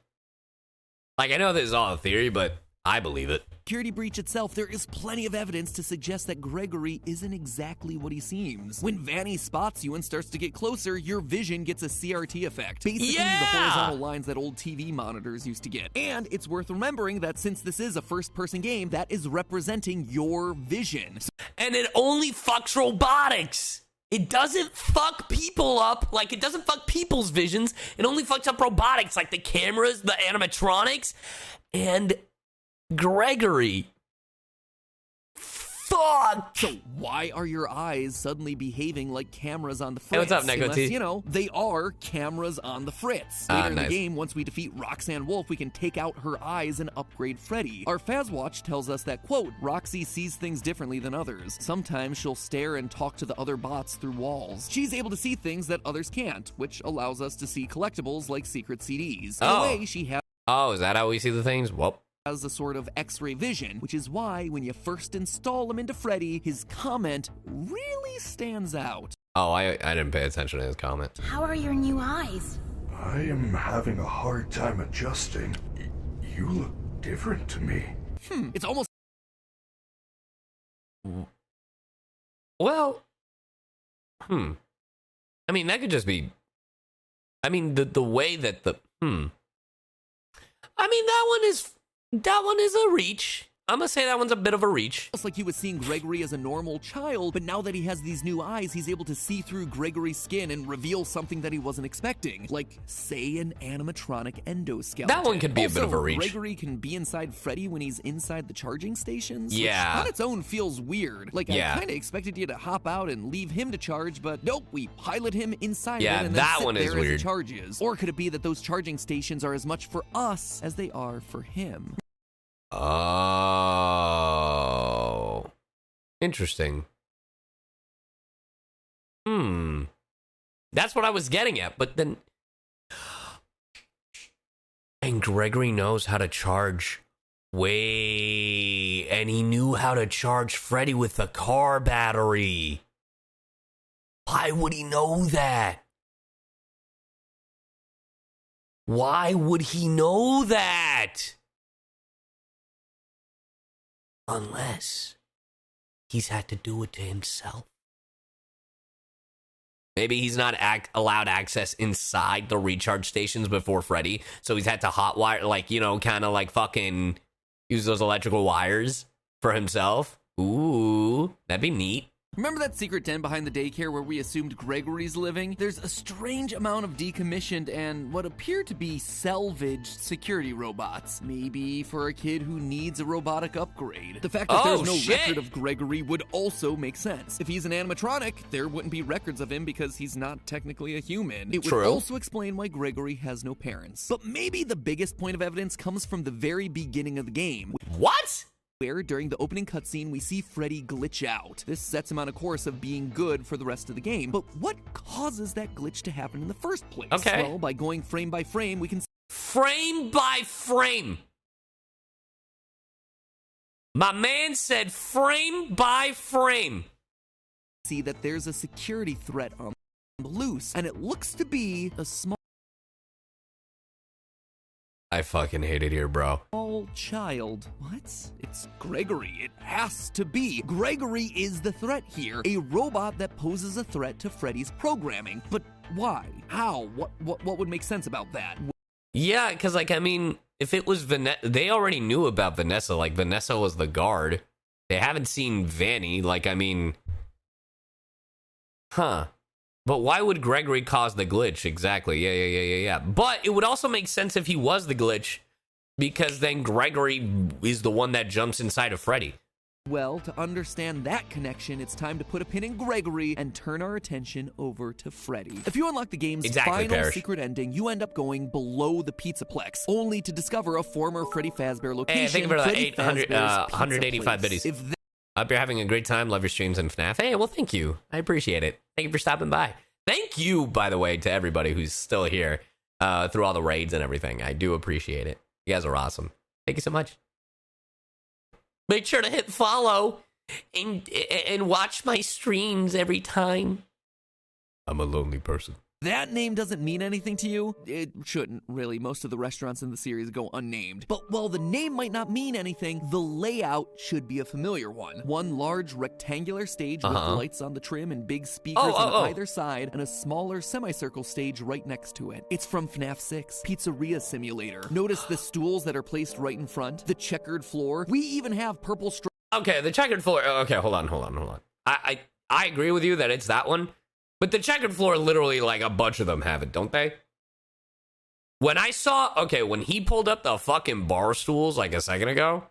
Like, I know this is all a theory, but I believe it. Security breach itself, there is plenty of evidence to suggest that Gregory isn't exactly what he seems. When Vanny spots you and starts to get closer, your vision gets a CRT effect. Basically, the horizontal lines that old TV monitors used to get. And it's worth remembering that since this is a first-person game, that is representing your vision. And it only fucks robotics. It doesn't fuck people up, like it doesn't fuck people's visions. It only fucks up robotics, like the cameras, the animatronics, and Gregory. Fuck! So why are your eyes suddenly behaving like cameras on the fritz? Hey, what's up, Neko Unless, T? you know, they are cameras on the fritz. Later in the game, once we defeat Roxanne Wolf, we can take out her eyes and upgrade Freddy. Our Fazwatch tells us that, quote, Roxy sees things differently than others. Sometimes she'll stare and talk to the other bots through walls. She's able to see things that others can't, which allows us to see collectibles like secret CDs. In a way, she has... Oh, is that how we see the things? Well... has a sort of X-ray vision, which is why when you first install him into Freddy, his comment really stands out. Oh, I didn't pay attention to his comment. How are your new eyes? I am having a hard time adjusting. You look different to me. It's almost... Well... I mean, that could just be... I mean, the way that the... I mean, that one is a reach. I'm gonna say that one's a bit of a reach. It's like he was seeing Gregory as a normal child, but now that he has these new eyes, he's able to see through Gregory's skin and reveal something that he wasn't expecting. Like, say, an animatronic endoskeleton. That one could be also, a bit of a reach. Gregory can be inside Freddy when he's inside the charging stations. Yeah. Which on its own feels weird. Like, I kind of expected you to hop out and leave him to charge, but nope, we pilot him inside it and then sit there as he charges. Or could it be that those charging stations are as much for us as they are for him? Oh. Interesting. That's what I was getting at, but then... Gregory knows how to charge. Wait, and he knew how to charge Freddy with the car battery. Why would he know that? Why would he know that? Unless he's had to do it to himself. Maybe he's not allowed access inside the recharge stations before Freddy, so he's had to hotwire, like, you know, kind of like fucking use those electrical wires for himself. Ooh, that'd be neat. Remember that secret den behind the daycare where we assumed Gregory's living? There's a strange amount of decommissioned and what appear to be salvaged security robots. Maybe for a kid who needs a robotic upgrade. The fact that there's no record of Gregory would also make sense. If he's an animatronic, there wouldn't be records of him because he's not technically a human. It would also explain why Gregory has no parents. But maybe the biggest point of evidence comes from the very beginning of the game. What? Where during the opening cutscene we see Freddy glitch out. This sets him on a course of being good for the rest of the game. But what causes that glitch to happen in the first place? Okay. Well, by going frame by frame, we can... Frame by frame. My man said frame by frame. See that there's a security threat on the loose, and it looks to be a small I fucking hate it here, bro. Child. What? It's Gregory. It has to be. Gregory is the threat here. A robot that poses a threat to Freddy's programming. But why? How? What would make sense about that? Yeah, because, like, I mean, if it was Vanessa, they already knew about Vanessa. Like, Vanessa was the guard. They haven't seen Vanny. Like, I mean, huh. But why would Gregory cause the glitch? Exactly. Yeah. But it would also make sense if he was the glitch, because then Gregory is the one that jumps inside of Freddy. Well, to understand that connection, it's time to put a pin in Gregory and turn our attention over to Freddy. If you unlock the game's final secret ending, you end up going below the Pizzaplex, only to discover a former Freddy Fazbear location. Hey, thank you for the 185 biddies. Hope you're having a great time. Love your streams and FNaF. Hey, well, thank you. I appreciate it. Thank you for stopping by. Thank you, by the way, to everybody who's still here through all the raids and everything. I do appreciate it. You guys are awesome. Thank you so much. Make sure to hit follow and watch my streams every time. I'm a lonely person. That name doesn't mean anything to you? It shouldn't, really. Most of the restaurants in the series go unnamed. But while the name might not mean anything, the layout should be a familiar one. One large rectangular stage with lights on the trim and big speakers on either side, and a smaller semicircle stage right next to it. It's from FNaF 6, Pizzeria Simulator. Notice the stools that are placed right in front, the checkered floor. We even have purple stripes. Okay, the checkered floor. Okay, hold on. I agree with you that it's that one. But the checkered floor, literally, like, a bunch of them have it, don't they? When I saw, when he pulled up the fucking bar stools, like, a second ago.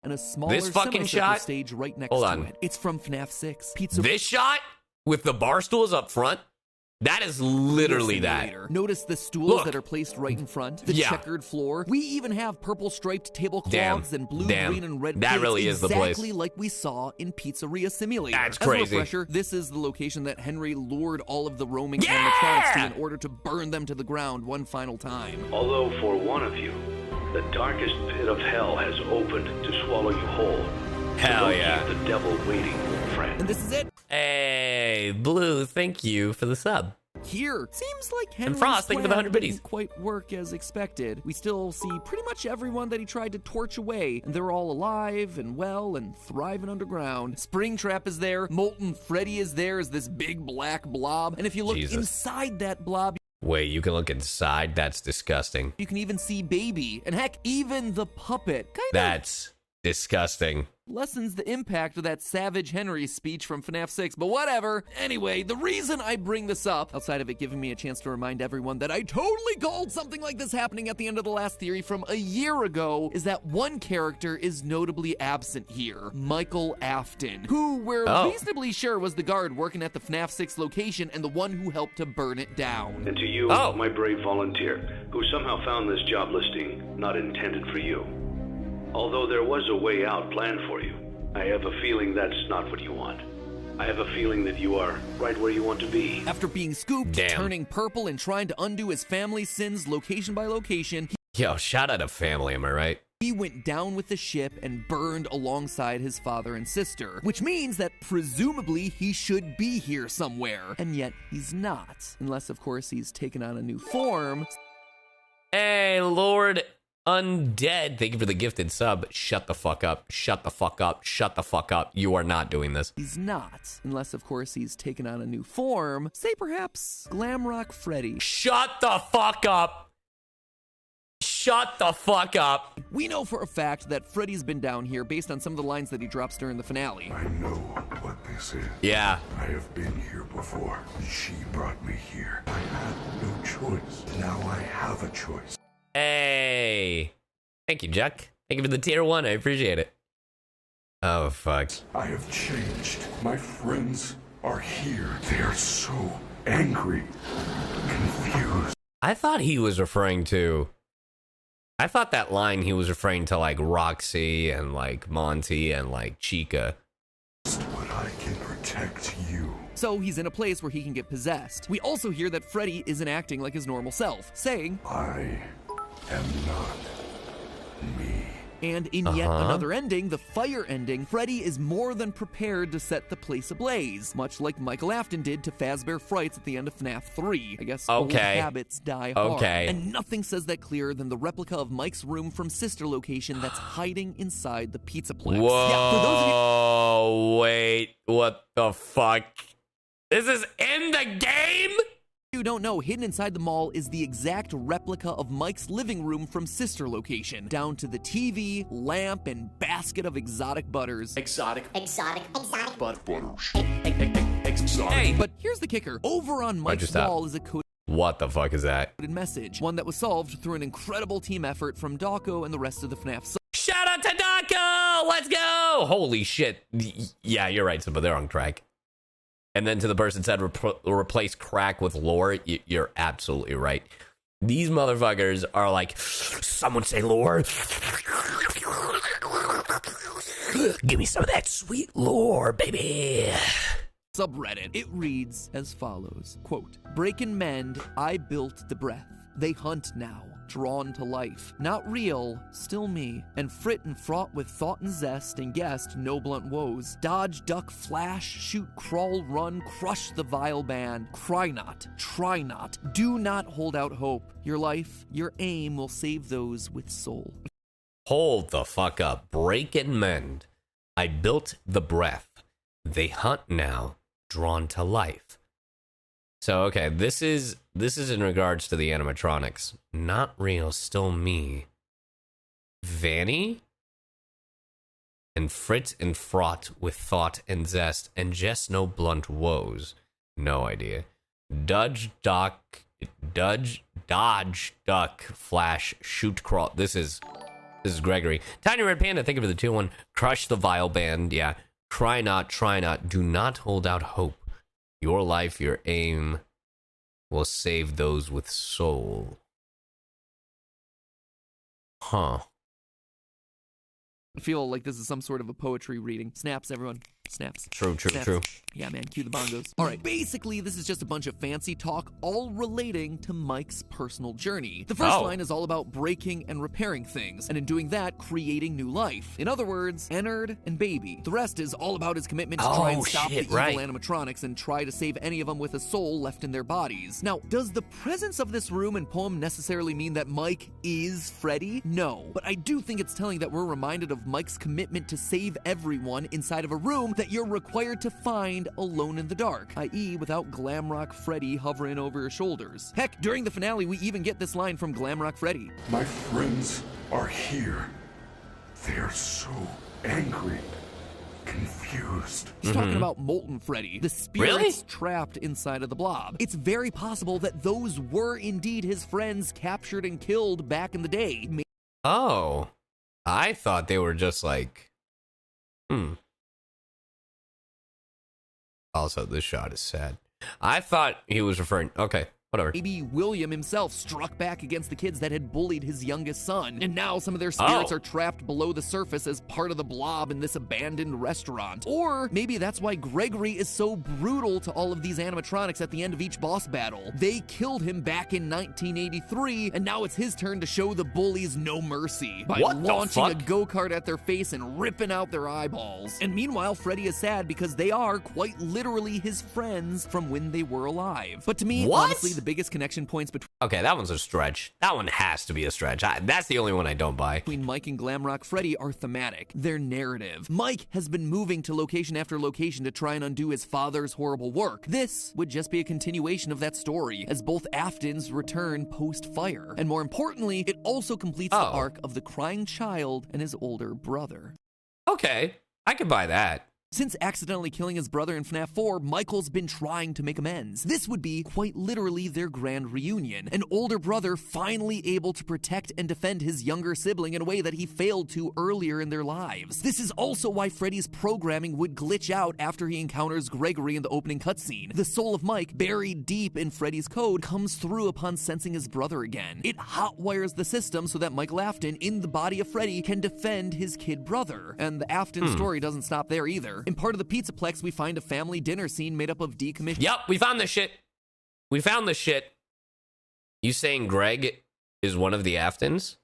And a smaller this fucking shot, stage right next to it. It's from FNaF 6. This shot, with the bar stools up front, that is literally that. Notice the stools that are placed right in front, the checkered floor. We even have purple striped tablecloths and blue, green, and red. That really is the place. Exactly like we saw in Pizzeria Simulator. That's crazy. As a refresher, this is the location that Henry lured all of the roaming animatronics to in order to burn them to the ground one final time. Although for one of you, the darkest pit of hell has opened to swallow you whole. Hell so yeah. Keep the devil waiting, friend. And this is it. Hey, Blue, thank you for the sub. Here, seems like Henry's and Frost, thank you for the 100 biddies. Didn't quite work as expected. We still see pretty much everyone that he tried to torch away, and they're all alive and well and thriving underground. Springtrap is there, Molten Freddy is there as this big black blob, and if you look inside that blob... Wait, you can look inside? That's disgusting. You can even see Baby, and heck, even the puppet. That's disgusting. Lessens the impact of that Savage Henry speech from FNaF 6, but whatever. Anyway, the reason I bring this up, outside of it giving me a chance to remind everyone that I totally called something like this happening at the end of the last theory from a year ago, is that one character is notably absent here, Michael Afton, who we're reasonably sure was the guard working at the FNaF 6 location and the one who helped to burn it down. And to you, my brave volunteer, who somehow found this job listing not intended for you. Although there was a way out planned for you, I have a feeling that's not what you want. I have a feeling that you are right where you want to be. After being scooped, turning purple, and trying to undo his family's sins location by location, Yo, shout out to family, am I right? He went down with the ship and burned alongside his father and sister, which means that presumably he should be here somewhere, and yet he's not. Unless, of course, he's taken on a new form. Hey, Lord Undead, thank you for the gifted sub. Shut the fuck up. Shut the fuck up. Shut the fuck up. You are not doing this. He's not. Unless, of course, he's taken on a new form. Say perhaps Glamrock Freddy. Shut the fuck up. Shut the fuck up. We know for a fact that Freddy's been down here based on some of the lines that he drops during the finale. I know what this is. Yeah. I have been here before. She brought me here. I had no choice. Now I have a choice. Hey. Thank you, Jack. Thank you for the tier 1. I appreciate it. Oh, fuck. I have changed. My friends are here. They are so angry, confused. I thought he was referring to... I thought that line he was referring to, like, Roxy and, like, Monty and, like, Chica. But I can protect you. So he's in a place where he can get possessed. We also hear that Freddy isn't acting like his normal self, saying, I am not me. And in yet another ending, the fire ending, Freddy is more than prepared to set the place ablaze, much like Michael Afton did to Fazbear Frights at the end of FNaF 3. I guess old habits die hard. And nothing says that clearer than the replica of Mike's room from Sister Location that's hiding inside the Pizzaplex. Whoa, yeah, for those of you wait, what the fuck? This is in the game? You don't know, hidden inside the mall is the exact replica of Mike's living room from Sister Location, down to the TV, lamp, and basket of exotic butters. Exotic butters. Hey. But here's the kicker. Over on Mike's wall is a coded What the fuck is that? message, one that was solved through an incredible team effort from Dawko and the rest of the FNaF. Shout out to Dawko! Let's go! Holy shit. Yeah, you're right, but they're on track. And then to the person said replace crack with lore, you're absolutely right. These motherfuckers are like, someone say lore. Give me some of that sweet lore, baby. Subreddit. It reads as follows, quote, break and mend, I built the breath. They hunt now, drawn to life. Not real, still me. And frit and fraught with thought and zest, and guessed no blunt woes. Dodge, duck, flash, shoot, crawl, run, crush the vile band. Cry not, try not, do not hold out hope. Your life, your aim will save those with soul. Hold the fuck up. Break and mend. I built the breath. They hunt now, drawn to life. So, okay, this is in regards to the animatronics. Not real, still me. Vanny? And frit and fraught with thought and zest, and just no blunt woes. No idea. Dodge, duck, flash, shoot, crawl. This is Gregory. Tiny Red Panda, thank you for the 2-1. Crush the vile band, yeah. Try not, do not hold out hope. Your life, your aim will save those with soul. Huh. I feel like this is some sort of a poetry reading. Snaps, everyone. Snaps. True. Yeah, man, cue the bongos. All right, basically, this is just a bunch of fancy talk, all relating to Mike's personal journey. The first line is all about breaking and repairing things, and in doing that, creating new life. In other words, Ennard and Baby. The rest is all about his commitment to try and stop the evil animatronics and try to save any of them with a soul left in their bodies. Now, does the presence of this room and poem necessarily mean that Mike is Freddy? No, but I do think it's telling that we're reminded of Mike's commitment to save everyone inside of a room that you're required to find alone in the dark, i.e. without Glamrock Freddy hovering over your shoulders. Heck, during the finale, we even get this line from Glamrock Freddy. My friends are here. They are so angry, confused. He's talking about Molten Freddy, the spirits trapped inside of the blob. It's very possible that those were indeed his friends captured and killed back in the day. Oh, I thought they were just like, Also, this shot is sad. I thought he was referring... Okay, Whatever. Maybe William himself struck back against the kids that had bullied his youngest son, and now some of their spirits are trapped below the surface as part of the blob in this abandoned restaurant. Or maybe that's why Gregory is so brutal to all of these animatronics at the end of each boss battle. They killed him back in 1983, and now it's his turn to show the bullies no mercy by launching a go-kart at their face and ripping out their eyeballs. And meanwhile, Freddy is sad because they are quite literally his friends from when they were alive. But to me, honestly, the biggest connection points between... Okay, that one's a stretch. That one has to be a stretch. That's the only one I don't buy. ...between Mike and Glamrock Freddy are thematic. They're narrative. Mike has been moving to location after location to try and undo his father's horrible work. This would just be a continuation of that story, as both Aftons return post-fire. And more importantly, it also completes the arc of the crying child and his older brother. Okay, I could buy that. Since accidentally killing his brother in FNaF 4, Michael's been trying to make amends. This would be quite literally their grand reunion. An older brother finally able to protect and defend his younger sibling in a way that he failed to earlier in their lives. This is also why Freddy's programming would glitch out after he encounters Gregory in the opening cutscene. The soul of Mike, buried deep in Freddy's code, comes through upon sensing his brother again. It hotwires the system so that Michael Afton, in the body of Freddy, can defend his kid brother. And the Afton story doesn't stop there either. In part of the Pizzaplex, we find a family dinner scene made up of decommissioned... Yep, we found this shit. We found this shit. You saying Greg is one of the Aftons?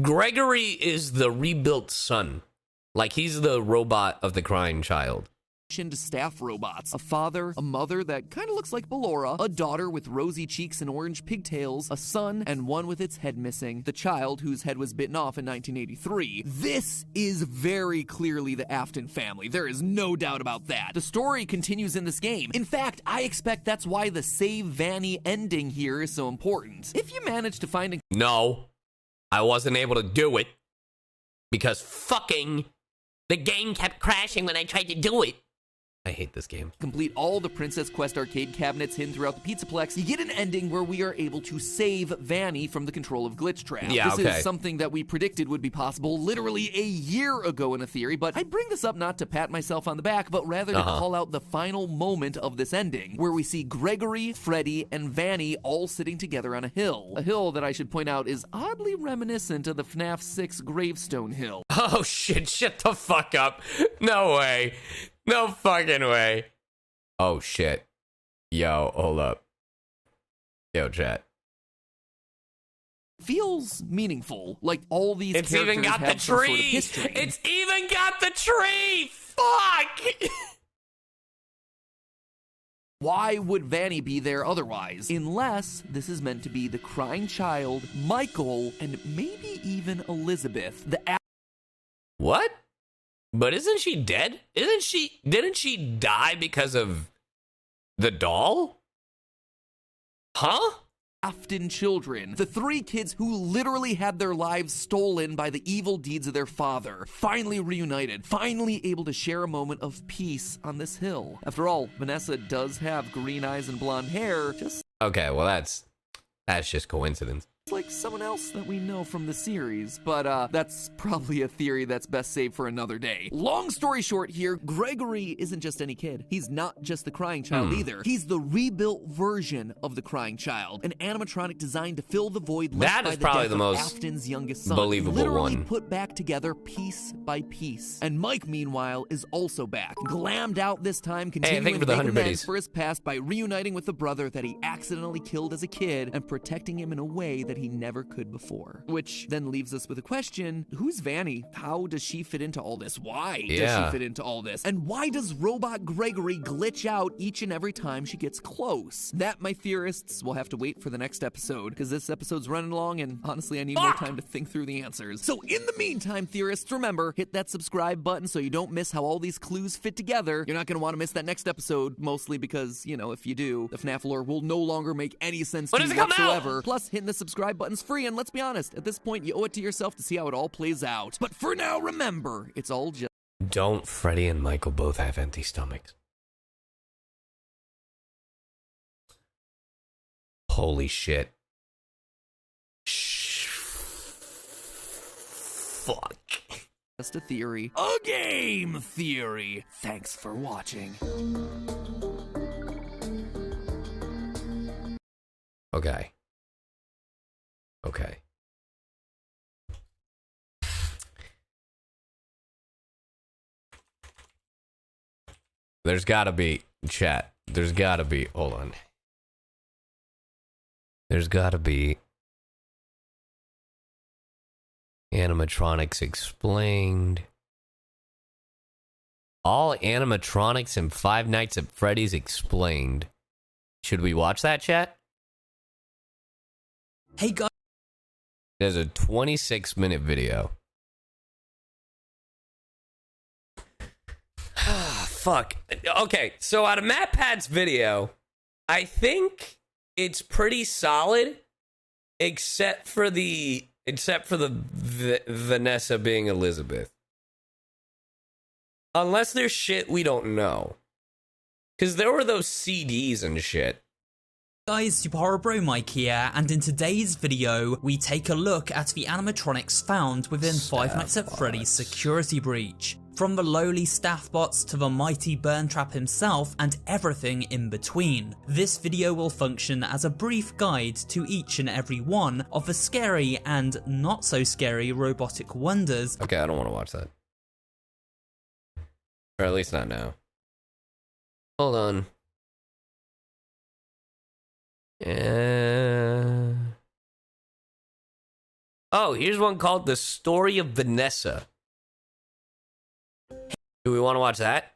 Gregory is the rebuilt son. Like, he's the robot of the crying child. Staff robots, a father, a mother that kind of looks like Ballora, a daughter with rosy cheeks and orange pigtails, a son, and one with its head missing, the child whose head was bitten off in 1983. This is very clearly the Afton family. There is no doubt about that. The story continues in this game. In fact, I expect that's why the Save Vanny ending here is so important. If you manage to find a... No, I wasn't able to do it because fucking the game kept crashing when I tried to do it. I hate this game. Complete all the Princess Quest arcade cabinets hidden throughout the Pizzaplex, you get an ending where we are able to save Vanny from the control of Glitch Trap. Yeah, this is something that we predicted would be possible literally a year ago in a theory, but I bring this up not to pat myself on the back, but rather to call out the final moment of this ending, where we see Gregory, Freddy, and Vanny all sitting together on a hill. A hill that I should point out is oddly reminiscent of the FNaF 6 gravestone hill. Oh shit, shut the fuck up. No way. No fucking way. Oh shit. Yo, hold up. Yo, chat. Feels meaningful, like all these it's characters even got have the some tree. Sort of history. It's even got the tree. Fuck. Why would Vanny be there otherwise? Unless this is meant to be the crying child, Michael, and maybe even Elizabeth. What? But isn't she dead? Didn't she die because of the doll? Huh? Afton children, the three kids who literally had their lives stolen by the evil deeds of their father, finally reunited, finally able to share a moment of peace on this hill. After all, Vanessa does have green eyes and blonde hair, just... Okay, well that's just coincidence. Like someone else that we know from the series, but that's probably a theory that's best saved for another day. Long story short here, Gregory isn't just any kid. He's not just the crying child either. He's the rebuilt version of the crying child, an animatronic designed to fill the void left by the death of Afton's youngest son. Believable literally one. Put back together piece by piece. And Mike, meanwhile, is also back, glammed out this time, continuing to make amends for his past by reuniting with the brother that he accidentally killed as a kid and protecting him in a way that he never could before. Which then leaves us with a question: who's Vanny? How does she fit into all this? Why does she fit into all this? And why does Robot Gregory glitch out each and every time she gets close? That, my theorists, will have to wait for the next episode, because this episode's running long and honestly I need more time to think through the answers. So in the meantime, theorists, remember, hit that subscribe button so you don't miss how all these clues fit together. You're not going to want to miss that next episode, mostly because, you know, if you do, the FNaF lore will no longer make any sense to you whatsoever. Plus, hitting the subscribe button's free, and let's be honest, at this point, you owe it to yourself to see how it all plays out. But for now, remember, it's all just... Don't Freddy and Michael both have empty stomachs? Holy shit. Fuck. Just a theory. A game theory. Thanks for watching. Okay. Okay. There's gotta be, chat. There's gotta be, hold on. There's gotta be Animatronics explained. All animatronics in Five Nights at Freddy's explained. Should we watch that, chat? Hey guys. There's a 26-minute video. Fuck. Okay, so out of MatPat's video, I think it's pretty solid, except for the Vanessa being Elizabeth. Unless there's shit we don't know. Because there were those CDs and shit. Guys, Super Horror Bro Mike here, and in today's video, we take a look at the animatronics found within Five Nights at Freddy's security breach. From the lowly staff bots to the mighty Burntrap himself and everything in between. This video will function as a brief guide to each and every one of the scary and not so scary robotic wonders. Okay, I don't want to watch that. Or at least not now. Hold on. Oh, here's one called The Story of Vanessa. Do we want to watch that?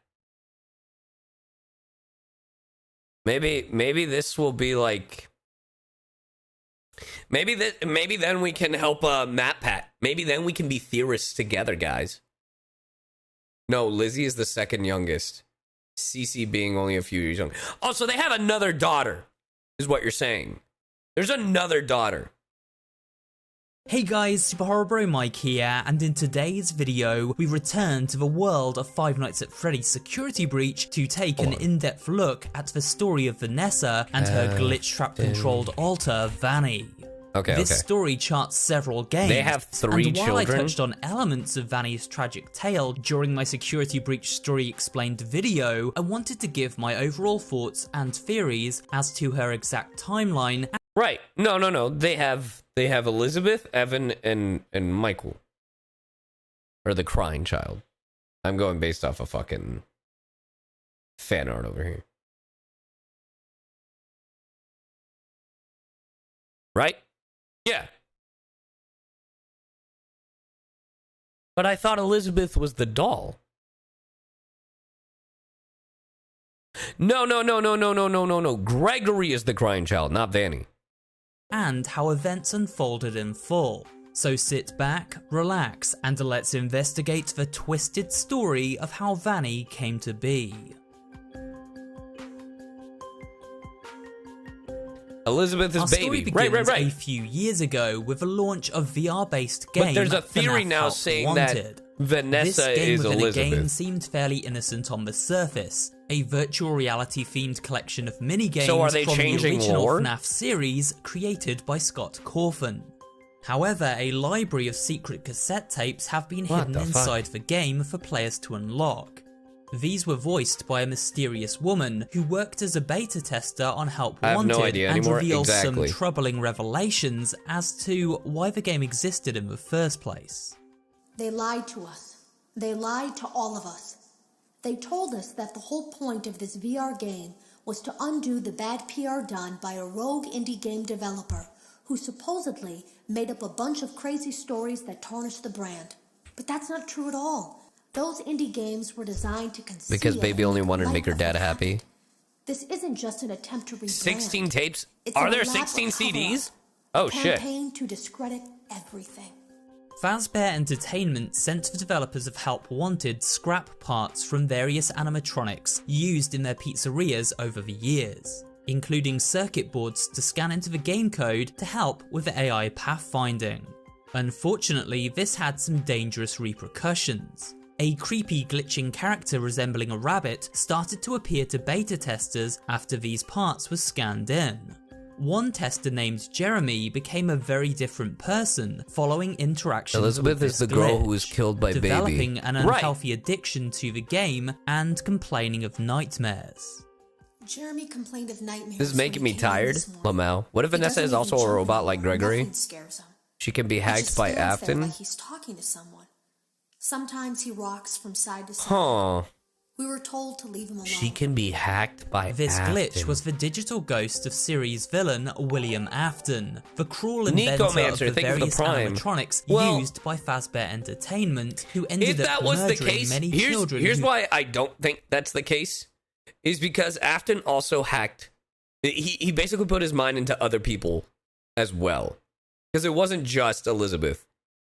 Maybe this will be like... Maybe then we can help MatPat. Maybe then we can be theorists together, guys. No, Lizzie is the second youngest. Cece being only a few years young. Also, they have another daughter, is what you're saying. There's another daughter. Hey guys, Super Horror Bro Mike here, and in today's video, we return to the world of Five Nights at Freddy's security breach to take an in-depth look at the story of Vanessa and her glitch-trap-controlled alter, Vanny. This story charts several games. They have 3 and while children. I touched on elements of Vanny's tragic tale during my security breach story explained video, I wanted to give my overall thoughts and theories as to her exact timeline. Right. No. They have Elizabeth, Evan, and Michael. Or the crying child. I'm going based off of fucking fan art over here. Right? Yeah. But I thought Elizabeth was the doll. No. Gregory is the crying child, not Vanny. And how events unfolded in full. So sit back, relax, and let's investigate the twisted story of how Vanny came to be. Elizabeth is Our story baby. begins Right. a few years ago with the launch of VR-based game. But there's a theory FNaF now Help saying Wanted. that Vanessa this game is within Elizabeth. A game seemed fairly innocent on the surface. A virtual reality-themed collection of mini-games So are they from the changing original lore? FNaF series created by Scott Cawthon. However, a library of secret cassette tapes have been hidden inside the game for players to unlock. These were voiced by a mysterious woman who worked as a beta tester on Help Wanted and reveals some troubling revelations as to why the game existed in the first place. They lied to us. They lied to all of us. They told us that the whole point of this VR game was to undo the bad PR done by a rogue indie game developer who supposedly made up a bunch of crazy stories that tarnished the brand. But that's not true at all. Those indie games were designed to conceal... Because baby only wanted to make her dad happy. This isn't just an attempt to rebrand. 16 tapes? Are there 16 CDs? Oh shit. Campaign to discredit everything. Fazbear Entertainment sent the developers of Help Wanted scrap parts from various animatronics used in their pizzerias over the years, including circuit boards to scan into the game code to help with the AI pathfinding. Unfortunately, this had some dangerous repercussions. A creepy glitching character resembling a rabbit started to appear to beta testers after these parts were scanned in. One tester named Jeremy became a very different person following interactions Elizabeth with is the this girl glitch, who was killed by developing baby. an unhealthy addiction to the game and complaining of nightmares. Jeremy complained of nightmares. This is making me tired, Lamau. What if Vanessa is also a robot like Gregory? She can be hacked by Afton? Like he's talking to someone. Sometimes he rocks from side to side. Huh. We were told to leave him alone. She can be hacked by This Afton. glitch was the digital ghost of series villain William Afton, the cruel inventor of the various animatronics used by Fazbear Entertainment, who ended up murdering many children. Here's why I don't think that's the case, is because Afton also hacked. He basically put his mind into other people as well, because it wasn't just Elizabeth.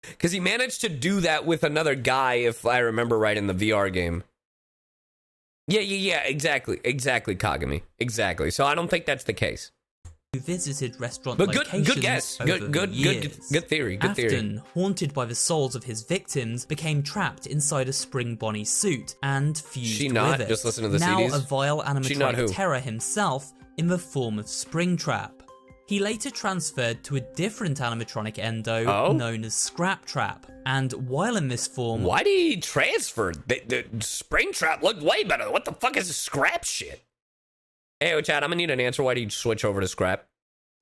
Because he managed to do that with another guy, if I remember right, in the VR game. Yeah, exactly, Kagami, exactly. So I don't think that's the case. Who visited restaurant but locations good guess, good theory, Afton, haunted by the souls of his victims, became trapped inside a Spring Bonnie suit and fused with it. Just listen to the now CDs. A vile animatronic terror himself in the form of Springtrap. He later transferred to a different animatronic endo known as Scraptrap, and while in this form... Why did he transfer? The Springtrap looked way better. What the fuck is this Scrap shit? Hey, Chad, I'm gonna need an answer. Why did you switch over to Scrap?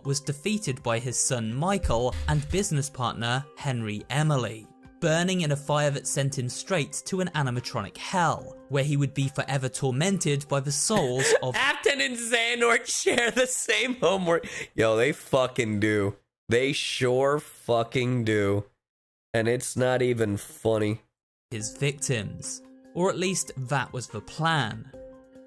Was defeated by his son Michael and business partner Henry Emily, burning in a fire that sent him straight to an animatronic hell, where he would be forever tormented by the souls of... Afton and Xandor share the same homework. Yo, they fucking do. They sure fucking do. And it's not even funny. His victims. Or at least that was the plan.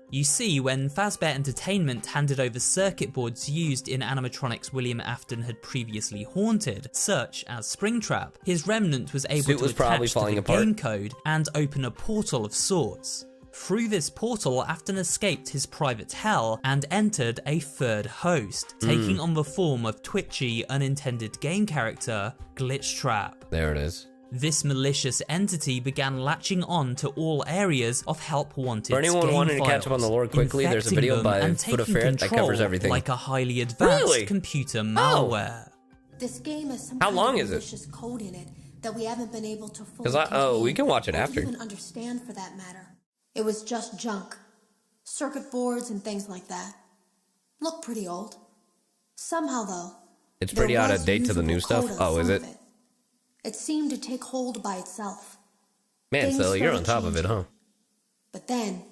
You see, when Fazbear Entertainment handed over circuit boards used in animatronics William Afton had previously haunted, such as Springtrap, his remnant was able to attach to the game code and open a portal of sorts. Through this portal, Afton escaped his private hell and entered a third host, taking on the form of twitchy, unintended game character, Glitchtrap. There it is. This malicious entity began latching on to all areas of Help Wanted. For anyone wanting to catch up on the lore quickly, there's a video by Foot that covers everything. Like a highly advanced computer malware. This game has some How long is malicious code in it that we haven't been able to fully we can watch it after. Even understand for that matter. It was just junk. Circuit boards and things like that. Look pretty old. Somehow though, it's pretty out of date to the new stuff. Oh, is it? It seemed to take hold by itself. Man, so you're on top of it, huh? But then...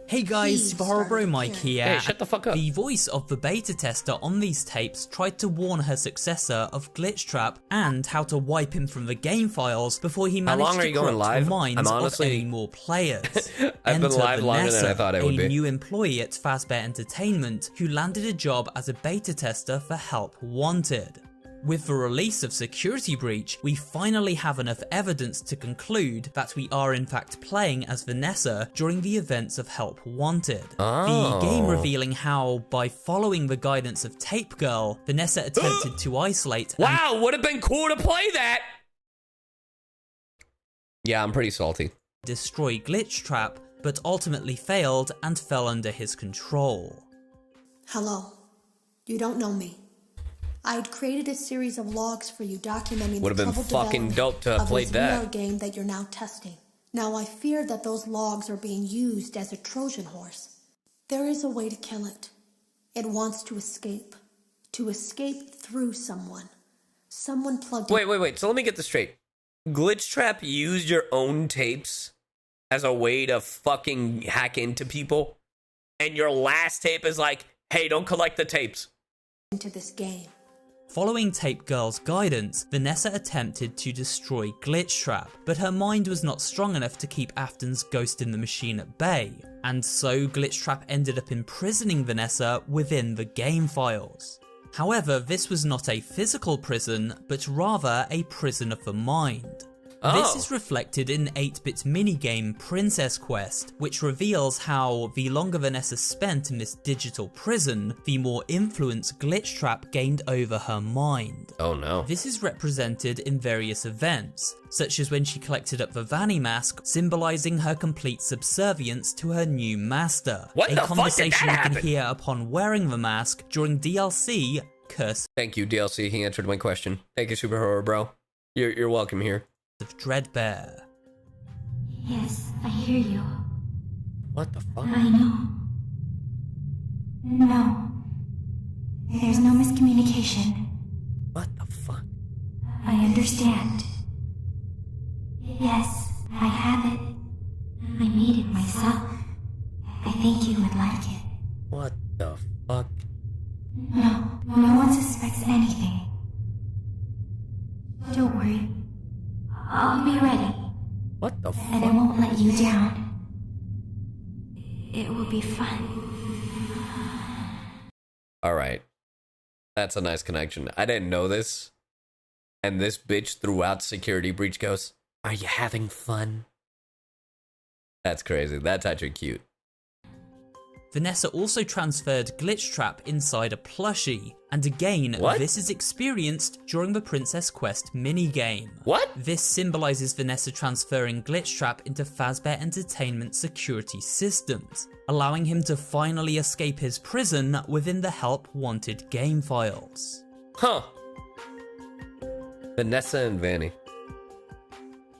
Hey guys, Super Horror Bro Mike here. Hey, shut the fuck up. The voice of the beta tester on these tapes tried to warn her successor of Glitchtrap and how to wipe him from the game files before he managed to corrupt the minds of any more players. I've been live longer than I thought I would be. A new employee at Fazbear Entertainment who landed a job as a beta tester for Help Wanted. With the release of Security Breach, we finally have enough evidence to conclude that we are in fact playing as Vanessa during the events of Help Wanted. The game revealing how, by following the guidance of Tape Girl, Vanessa attempted to isolate... Wow, would have been cool to play that! Yeah, I'm pretty salty. ...destroy Glitchtrap, but ultimately failed and fell under his control. Hello. You don't know me. I had created a series of logs for you documenting the troubled development of this VR game that you're now testing. Now I fear that those logs are being used as a Trojan horse. There is a way to kill it. It wants to escape. To escape through someone. Someone plugged in. Wait. So let me get this straight. Glitchtrap used your own tapes as a way to fucking hack into people? And your last tape is like, hey, don't collect the tapes. Into this game. Following Tape Girl's guidance, Vanessa attempted to destroy Glitchtrap, but her mind was not strong enough to keep Afton's ghost in the machine at bay, and so Glitchtrap ended up imprisoning Vanessa within the game files. However, this was not a physical prison, but rather a prison of the mind. This is reflected in 8-bit minigame Princess Quest, which reveals how the longer Vanessa spent in this digital prison, the more influence Glitchtrap gained over her mind. Oh no. This is represented in various events, such as when she collected up the Vanny mask, symbolizing her complete subservience to her new master. What the fuck did that conversation you can happen? hear upon wearing the mask during DLC Curse. Thank you, DLC. He answered my question. Thank you, Super Horror Bro. You're welcome here. Of Dreadbear. Yes, I hear you. What the fuck? I know. No. There's no miscommunication. What the fuck? I understand. Yes, I have it. I made it myself. I think you would like it. What the fuck? No one suspects anything. Don't worry. I'll be ready. What the fuck? And I won't let you down. It will be fun. Alright. That's a nice connection. I didn't know this. And this bitch throughout security breach goes, "Are you having fun?" That's crazy. That's actually cute. Vanessa also transferred Glitch Trap inside a plushie, and again, this is experienced during the Princess Quest minigame. What? This symbolizes Vanessa transferring Glitch Trap into Fazbear Entertainment's security systems, allowing him to finally escape his prison within the Help Wanted game files. Huh. Vanessa and Vanny.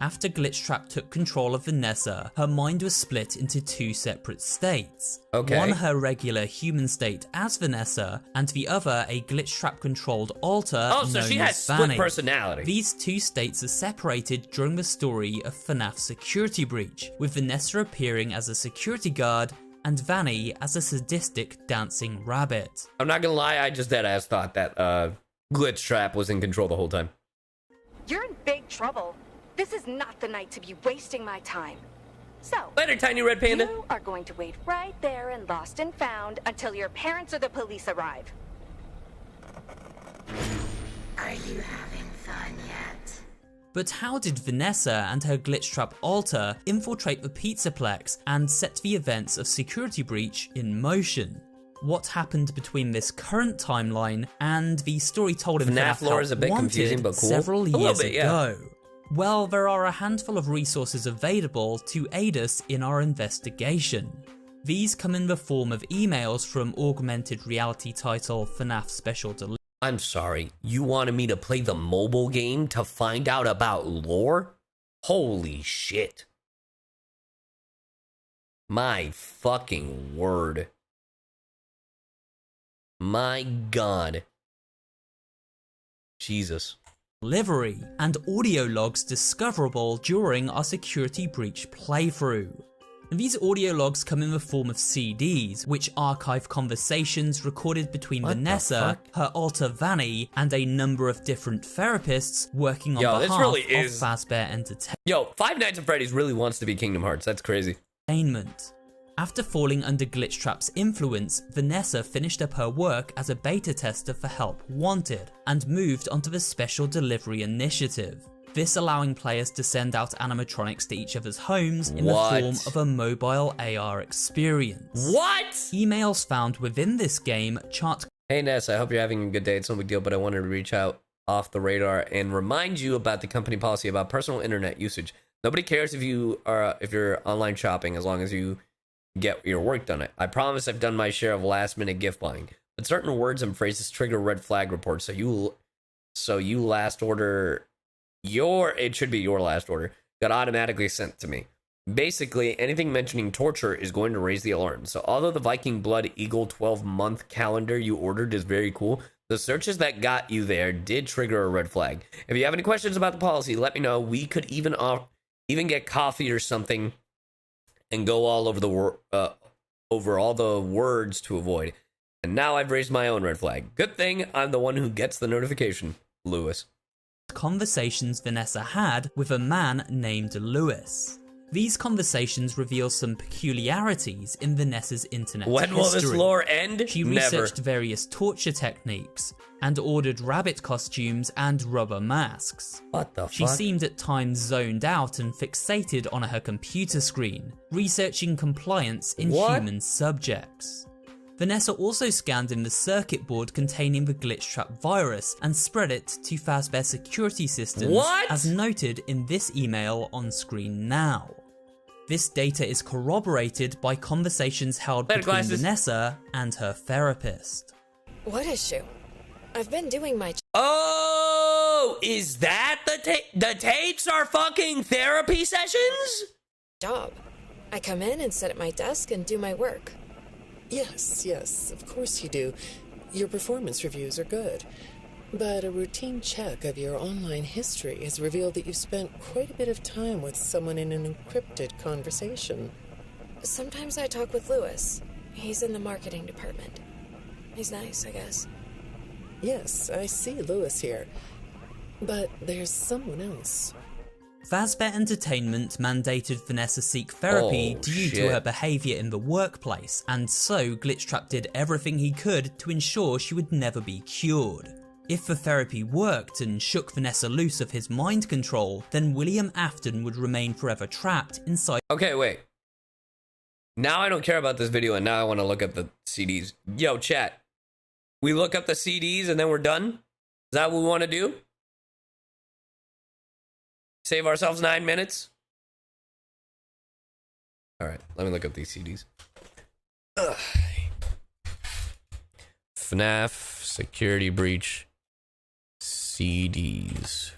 After Glitch Trap took control of Vanessa, her mind was split into two separate states. Okay. One her regular human state as Vanessa, and the other a Glitch Trap controlled alter Oh, so known she has as split Vanny. personality. These two states are separated during the story of FNaF Security Breach, with Vanessa appearing as a security guard and Vanny as a sadistic dancing rabbit. I'm not gonna lie, I just deadass thought that Glitch Trap was in control the whole time. You're in big trouble. This is not the night to be wasting my time. So, later, tiny red panda. You are going to wait right there in Lost and Found until your parents or the police arrive. Are you having fun yet? But how did Vanessa and her Glitch Trap alter infiltrate the Pizzaplex and set the events of Security Breach in motion? What happened between this current timeline and the story told in FNaF lore is a bit confusing, but cool. Several years bit, ago? Well, there are a handful of resources available to aid us in our investigation. These come in the form of emails from augmented reality title FNaF Special Delivery. I'm sorry, you wanted me to play the mobile game to find out about lore? Holy shit. My fucking word. My god. Jesus. Delivery and audio logs discoverable during our Security Breach playthrough. And these audio logs come in the form of CDs, which archive conversations recorded between Vanessa, her alter Vanny, and a number of different therapists working on behalf of Fazbear Entertainment. Yo, Five Nights at Freddy's really wants to be Kingdom Hearts. That's crazy. After falling under Glitch Trap's influence, Vanessa finished up her work as a beta tester for Help Wanted and moved onto the Special Delivery Initiative. This allowing players to send out animatronics to each other's homes in the form of a mobile AR experience. What? Emails found within this game chart. Hey Ness, I hope you're having a good day. It's no big deal, but I wanted to reach out off the radar and remind you about the company policy about personal internet usage. Nobody cares if you're online shopping as long as you get your work done. I promise I've done my share of last minute gift buying, but certain words and phrases trigger red flag reports. So you last order it should be your last order got automatically sent to me. Basically, anything mentioning torture is going to raise the alarm. So although the Viking Blood Eagle 12-month calendar you ordered is very cool, the searches that got you there did trigger a red flag. If you have any questions about the policy, let me know. We could even get coffee or something and go all over over all the words to avoid. And now I've raised my own red flag. Good thing I'm the one who gets the notification. Lewis. Conversations Vanessa had with a man named Lewis. These conversations reveal some peculiarities in Vanessa's internet history. When will this lore end? She researched various torture techniques and ordered rabbit costumes and rubber masks. What the fuck? She seemed at times zoned out and fixated on her computer screen, researching compliance in human subjects. Vanessa also scanned in the circuit board containing the Glitch Trap virus and spread it to Fazbear security systems, as noted in this email on screen now. This data is corroborated by conversations held between Vanessa and her therapist. What issue? I've been doing my... Oh, is that the tapes are fucking therapy sessions? Job. I come in and sit at my desk and do my work. Yes, of course you do. Your performance reviews are good. But a routine check of your online history has revealed that you've spent quite a bit of time with someone in an encrypted conversation. Sometimes I talk with Lewis. He's in the marketing department. He's nice, I guess. Yes, I see Lewis here. But there's someone else. Fazbear Entertainment mandated Vanessa seek therapy due to her behaviour in the workplace, and so Glitchtrap did everything he could to ensure she would never be cured. If the therapy worked and shook Vanessa loose of his mind control, then William Afton would remain forever trapped inside. Okay, wait. Now I don't care about this video, and now I want to look up the CDs. Yo, chat. We look up the CDs and then we're done? Is that what we want to do? Save ourselves 9 minutes? Alright, let me look up these CDs. Ugh. FNaF, Security Breach, CDs.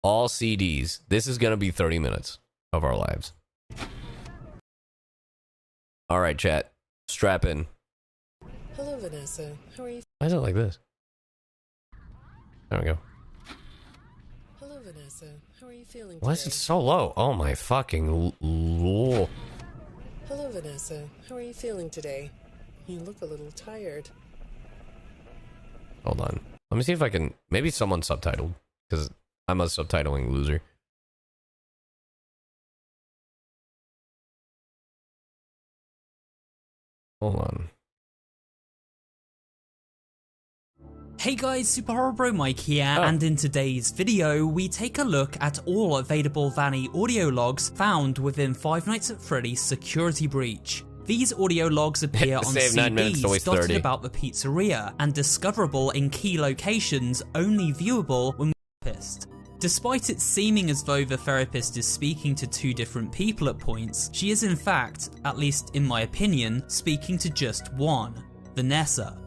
All CDs. This is going to be 30 minutes of our lives. Alright, chat. Strap in. Hello, Vanessa. How are you? Why is it like this? There we go. Hello, Vanessa. How are you feeling Why is it so low? Oh my fucking lord. Hello, Vanessa. How are you feeling today? You look a little tired. Hold on. Let me see if I can... Maybe someone subtitled. Because I'm a subtitling loser. Hold on. Hey guys, Super Horror Bro Mike here, and in today's video, we take a look at all available Vanny audio logs found within Five Nights at Freddy's Security Breach. These audio logs appear on CDs dotted about the pizzeria, and discoverable in key locations, only viewable when therapist. Despite it seeming as though the therapist is speaking to two different people at points, she is in fact, at least in my opinion, speaking to just one, Vanessa.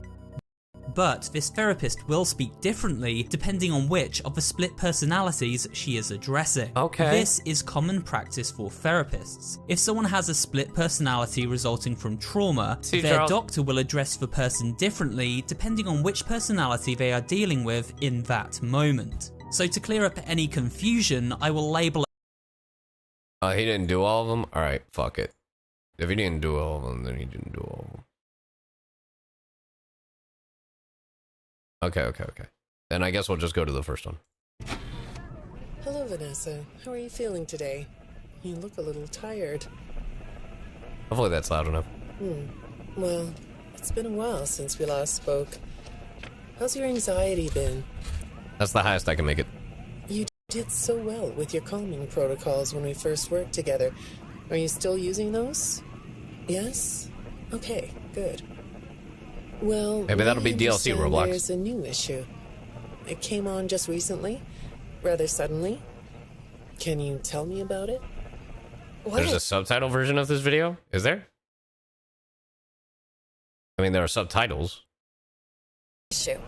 But this therapist will speak differently depending on which of the split personalities she is addressing. This is common practice for therapists. If someone has a split personality resulting from trauma, their doctor will address the person differently depending on which personality they are dealing with in that moment. So to clear up any confusion, I will label it. He didn't do all of them? Alright, fuck it. If he didn't do all of them, then he didn't do all of them. Okay. Then I guess we'll just go to the first one. Hello, Vanessa. How are you feeling today? You look a little tired. Hopefully that's loud enough. Well, it's been a while since we last spoke. How's your anxiety been? That's the highest I can make it. You did so well with your calming protocols when we first worked together. Are you still using those? Yes? Okay, good. Well, maybe that'll be DLC Roblox. There's a new issue. It came on just recently, rather suddenly. Can you tell me about it? There's a subtitle version of this video? Is there? I mean, there are subtitles. Issue.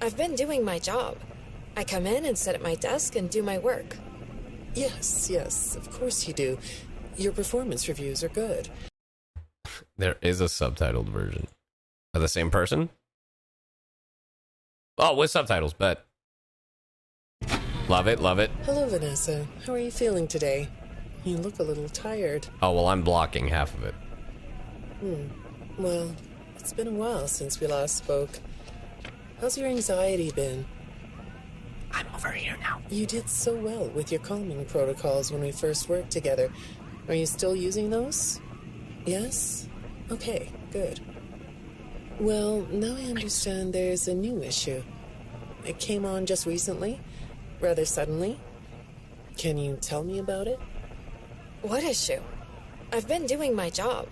I've been doing my job. I come in and sit at my desk and do my work. Yes, of course you do. Your performance reviews are good. There is a subtitled version. Are the same person? Oh, with subtitles, bet. Love it. Hello, Vanessa. How are you feeling today? You look a little tired. Oh, well, I'm blocking half of it. Well, it's been a while since we last spoke. How's your anxiety been? I'm over here now. You did so well with your calming protocols when we first worked together. Are you still using those? Yes? Okay, good. Well, now I understand there's a new issue. It came on just recently, rather suddenly. Can you tell me about it? What issue? I've been doing my job.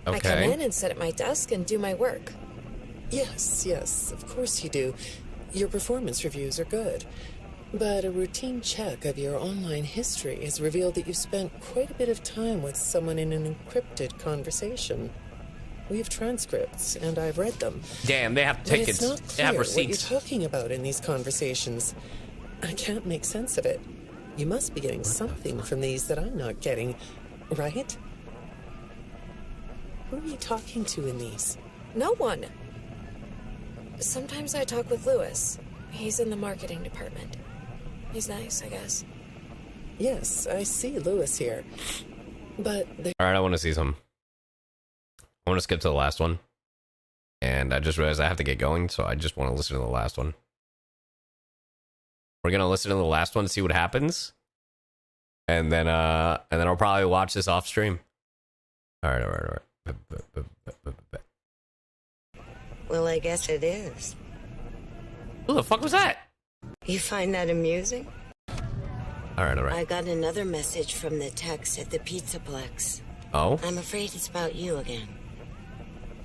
I come in and sit at my desk and do my work. Yes, of course you do. Your performance reviews are good. But a routine check of your online history has revealed that you've spent quite a bit of time with someone in an encrypted conversation. We have transcripts, and I've read them. Damn, they have tickets. It's not clear they have receipts. What you're talking about in these conversations. I can't make sense of it. You must be getting something from these that I'm not getting, right? Who are you talking to in these? No one. Sometimes I talk with Lewis. He's in the marketing department. He's nice, I guess. Yes, I see Lewis here. But... Alright, I want to see some. I want to skip to the last one. And I just realized I have to get going, so I just want to listen to the last one. We're going to listen to the last one, see what happens. And then I'll probably watch this off stream. Alright. Well, I guess it is. Who the fuck was that? You find that amusing? Alright. I got another message from the techs at the Pizzaplex. Oh? I'm afraid it's about you again.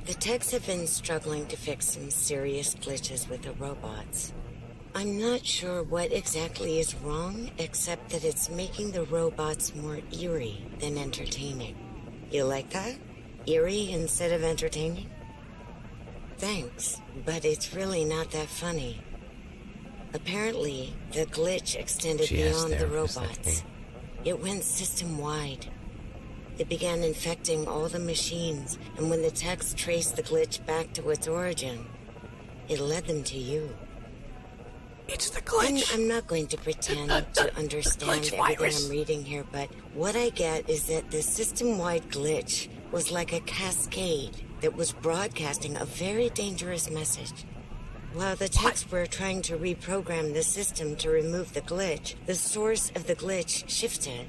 The techs have been struggling to fix some serious glitches with the robots. I'm not sure what exactly is wrong, except that it's making the robots more eerie than entertaining. You like that? Eerie instead of entertaining? Thanks, but it's really not that funny. Apparently, the glitch extended beyond the robots. It went system-wide. It began infecting all the machines, and when the techs traced the glitch back to its origin, it led them to you. It's the glitch. I'm not going to pretend to understand everything I'm reading here, but what I get is that the system-wide glitch was like a cascade that was broadcasting a very dangerous message. While the techs were trying to reprogram the system to remove the glitch, the source of the glitch shifted.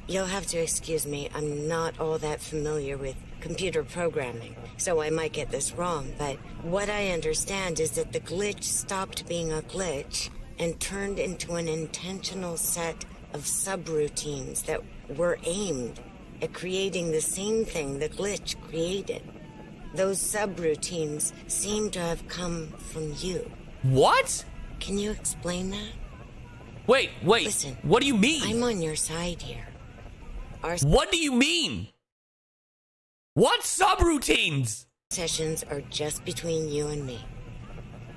You'll have to excuse me, I'm not all that familiar with computer programming, so I might get this wrong, but what I understand is that the glitch stopped being a glitch and turned into an intentional set of subroutines that were aimed at creating the same thing the glitch created. Those subroutines seem to have come from you. What? Can you explain that? Wait. Listen, what do you mean? I'm on your side here. What do you mean? What subroutines? Sessions are just between you and me.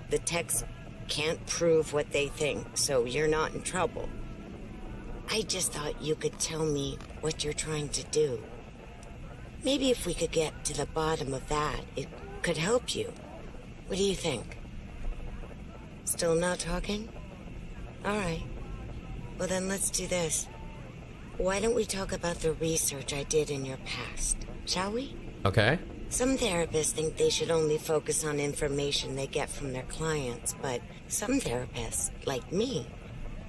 The techs can't prove what they think, so you're not in trouble. I just thought you could tell me what you're trying to do. Maybe if we could get to the bottom of that, it could help you. What do you think? Still not talking? All right. Well, then let's do this. Why don't we talk about the research I did in your past, shall we? Okay. Some therapists think they should only focus on information they get from their clients, but some therapists, like me,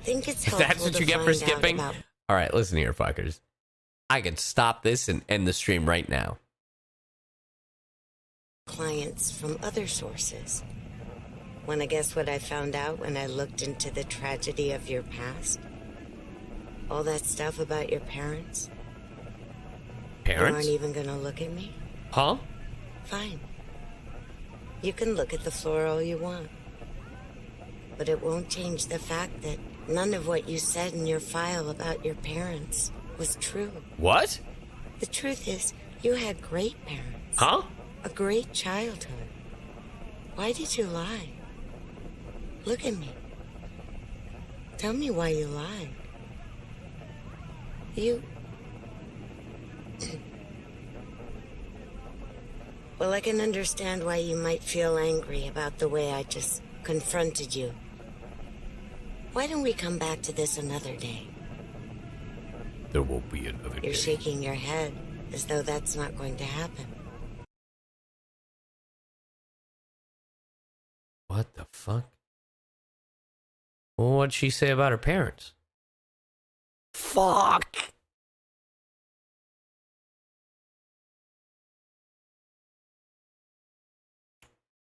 think it's helpful That's what you get for skipping? All right, listen here, fuckers. I could stop this and end the stream right now. Clients from other sources. Want to guess what I found out when I looked into the tragedy of your past? All that stuff about your parents? Parents? You aren't even gonna look at me? Huh? Fine. You can look at the floor all you want. But it won't change the fact that none of what you said in your file about your parents was true. What? The truth is, you had great parents. Huh? A great childhood. Why did you lie? Look at me. Tell me why you lied. Well, I can understand why you might feel angry about the way I just confronted you. Why don't we come back to this another day? There won't be another day. You're shaking your head as though that's not going to happen. What the fuck? Well, what'd she say about her parents? Fuck!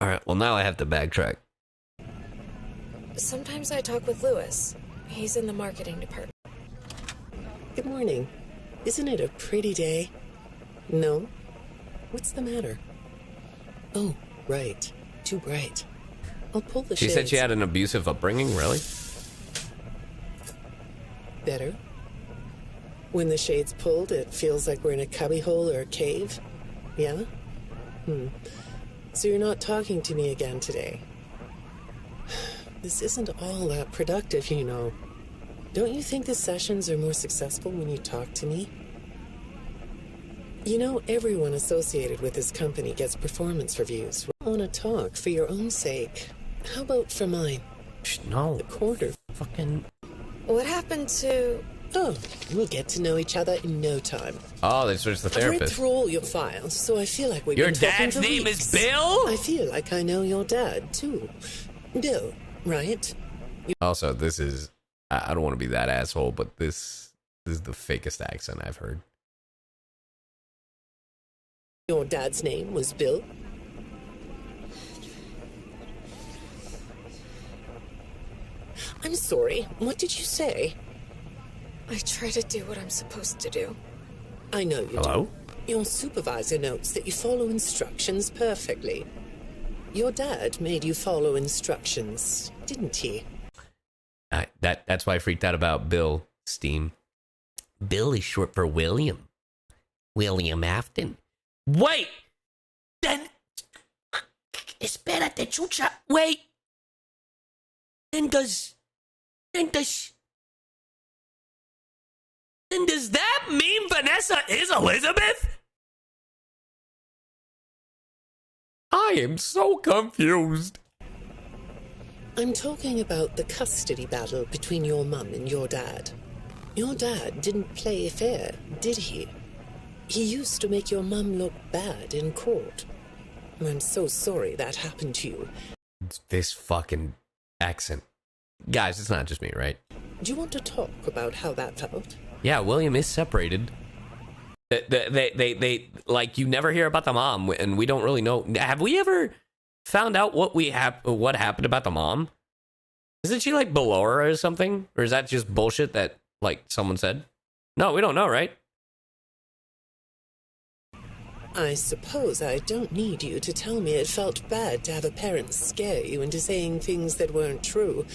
Alright, well now I have to backtrack. Sometimes I talk with Lewis. He's in the marketing department. Good morning. Isn't it a pretty day? No? What's the matter? Oh, right. Too bright. I'll pull the shades. She said she had an abusive upbringing, really? Better? When the shade's pulled, it feels like we're in a cubbyhole or a cave? Yeah? So you're not talking to me again today? This isn't all that productive, you know. Don't you think the sessions are more successful when you talk to me? You know, everyone associated with this company gets performance reviews. I want to talk for your own sake. How about for mine? No. The quarter. Fucking... What happened to... Oh, we'll get to know each other in no time. Oh, they switched the therapist. I've read through all your files, so I feel like we've Your been talking dad's for name weeks. is Bill? I feel like I know your dad, too. Bill, right? Also, this is... I don't want to be that asshole, but this is the fakest accent I've heard. Your dad's name was Bill? I'm sorry, what did you say? I try to do what I'm supposed to do. I know you do. Your supervisor notes that you follow instructions perfectly. Your dad made you follow instructions, didn't he? That's why I freaked out about Bill Steam. Bill is short for William. William Afton. Wait! Then... Espérate, chucha. Wait! Then does that mean Vanessa is Elizabeth? I am so confused. I'm talking about the custody battle between your mum and your dad. Your dad didn't play fair, did he? He used to make your mum look bad in court. I'm so sorry that happened to you. This fucking accent. Guys, it's not just me, right? Do you want to talk about how that felt? Yeah, William is separated. They like, you never hear about the mom, and we don't really know. Have we ever found out what happened about the mom? Isn't she like below her or something? Or is that just bullshit that like someone said? No, we don't know, right? I suppose I don't need you to tell me it felt bad to have a parent scare you into saying things that weren't true.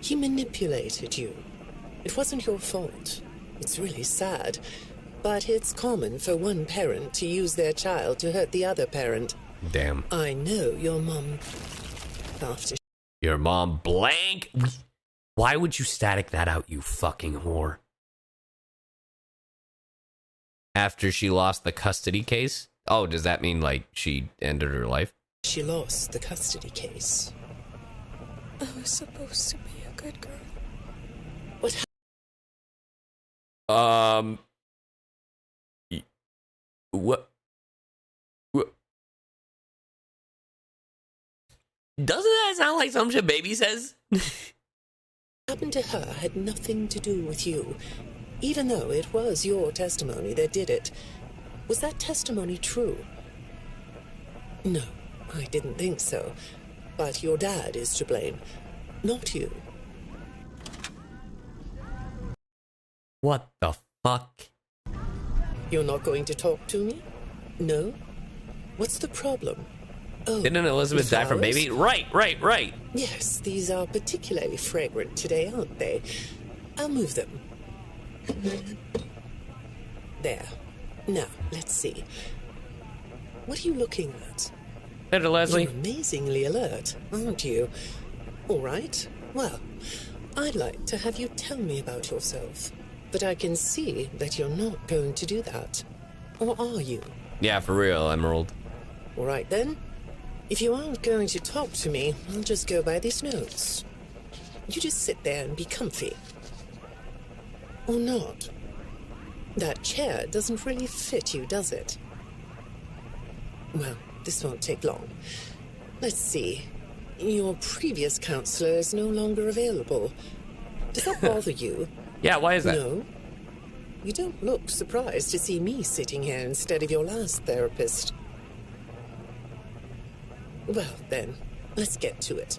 He manipulated you. It wasn't your fault. It's really sad. But it's common for one parent to use their child to hurt the other parent. Damn. I know your mom... After... Your mom blank? Why would you static that out, you fucking whore? After she lost the custody case? Oh, does that mean, like, she ended her life? She lost the custody case. I was supposed to be a good girl. What happened? What? Doesn't that sound like some shit baby says? What happened to her had nothing to do with you. Even though it was your testimony that did it. Was that testimony true? No, I didn't think so. But your dad is to blame, not you. What the fuck? You're not going to talk to me? No? What's the problem? Oh, didn't Elizabeth die from baby? Right. Yes, these are particularly fragrant today, aren't they? I'll move them. There. Now, let's see. What are you looking at? Better, Leslie. You're amazingly alert, aren't you? All right. Well, I'd like to have you tell me about yourself. But I can see that you're not going to do that. Or are you? Yeah, for real, Emerald. All right, then. If you aren't going to talk to me, I'll just go by these notes. You just sit there and be comfy. Or not. That chair doesn't really fit you, does it? Well, this won't take long. Let's see. Your previous counselor is no longer available. Does that bother you? Yeah, why is that? No. You don't look surprised to see me sitting here instead of your last therapist. Well, then, let's get to it.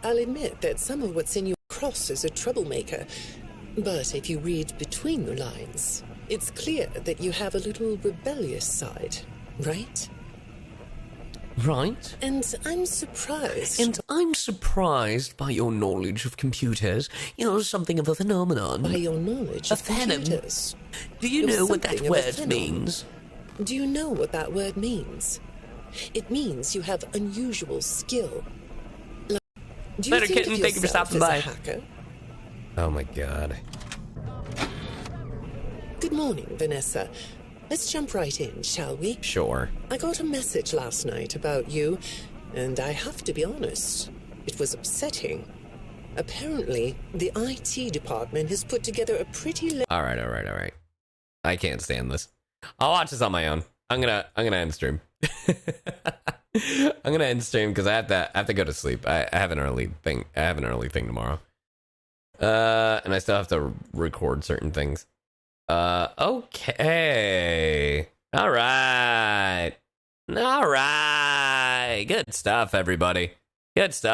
I'll admit that some of what's in your cross is a troublemaker, but if you read between the lines, it's clear that you have a little rebellious side, right? Right. And I'm surprised. And I'm surprised by your knowledge of computers. You're something of a phenomenon. By your knowledge of computers. Do you know what that word means? Do you know what that word means? It means you have unusual skill. Like, do you Later, think kitten. of Thank you for yourself stopping as by. a hacker? Oh my god. Good morning, Vanessa. let's jump right in, shall we? Sure. I got a message last night about you, and I have to be honest, it was upsetting. Apparently, the IT department has put together a pretty... All right. I can't stand this. I'll watch this on my own. I'm gonna end stream. I'm gonna end stream because I have to go to sleep. I have an early thing. Tomorrow. And I still have to record certain things. Okay. All right. Good stuff, everybody. Good stuff.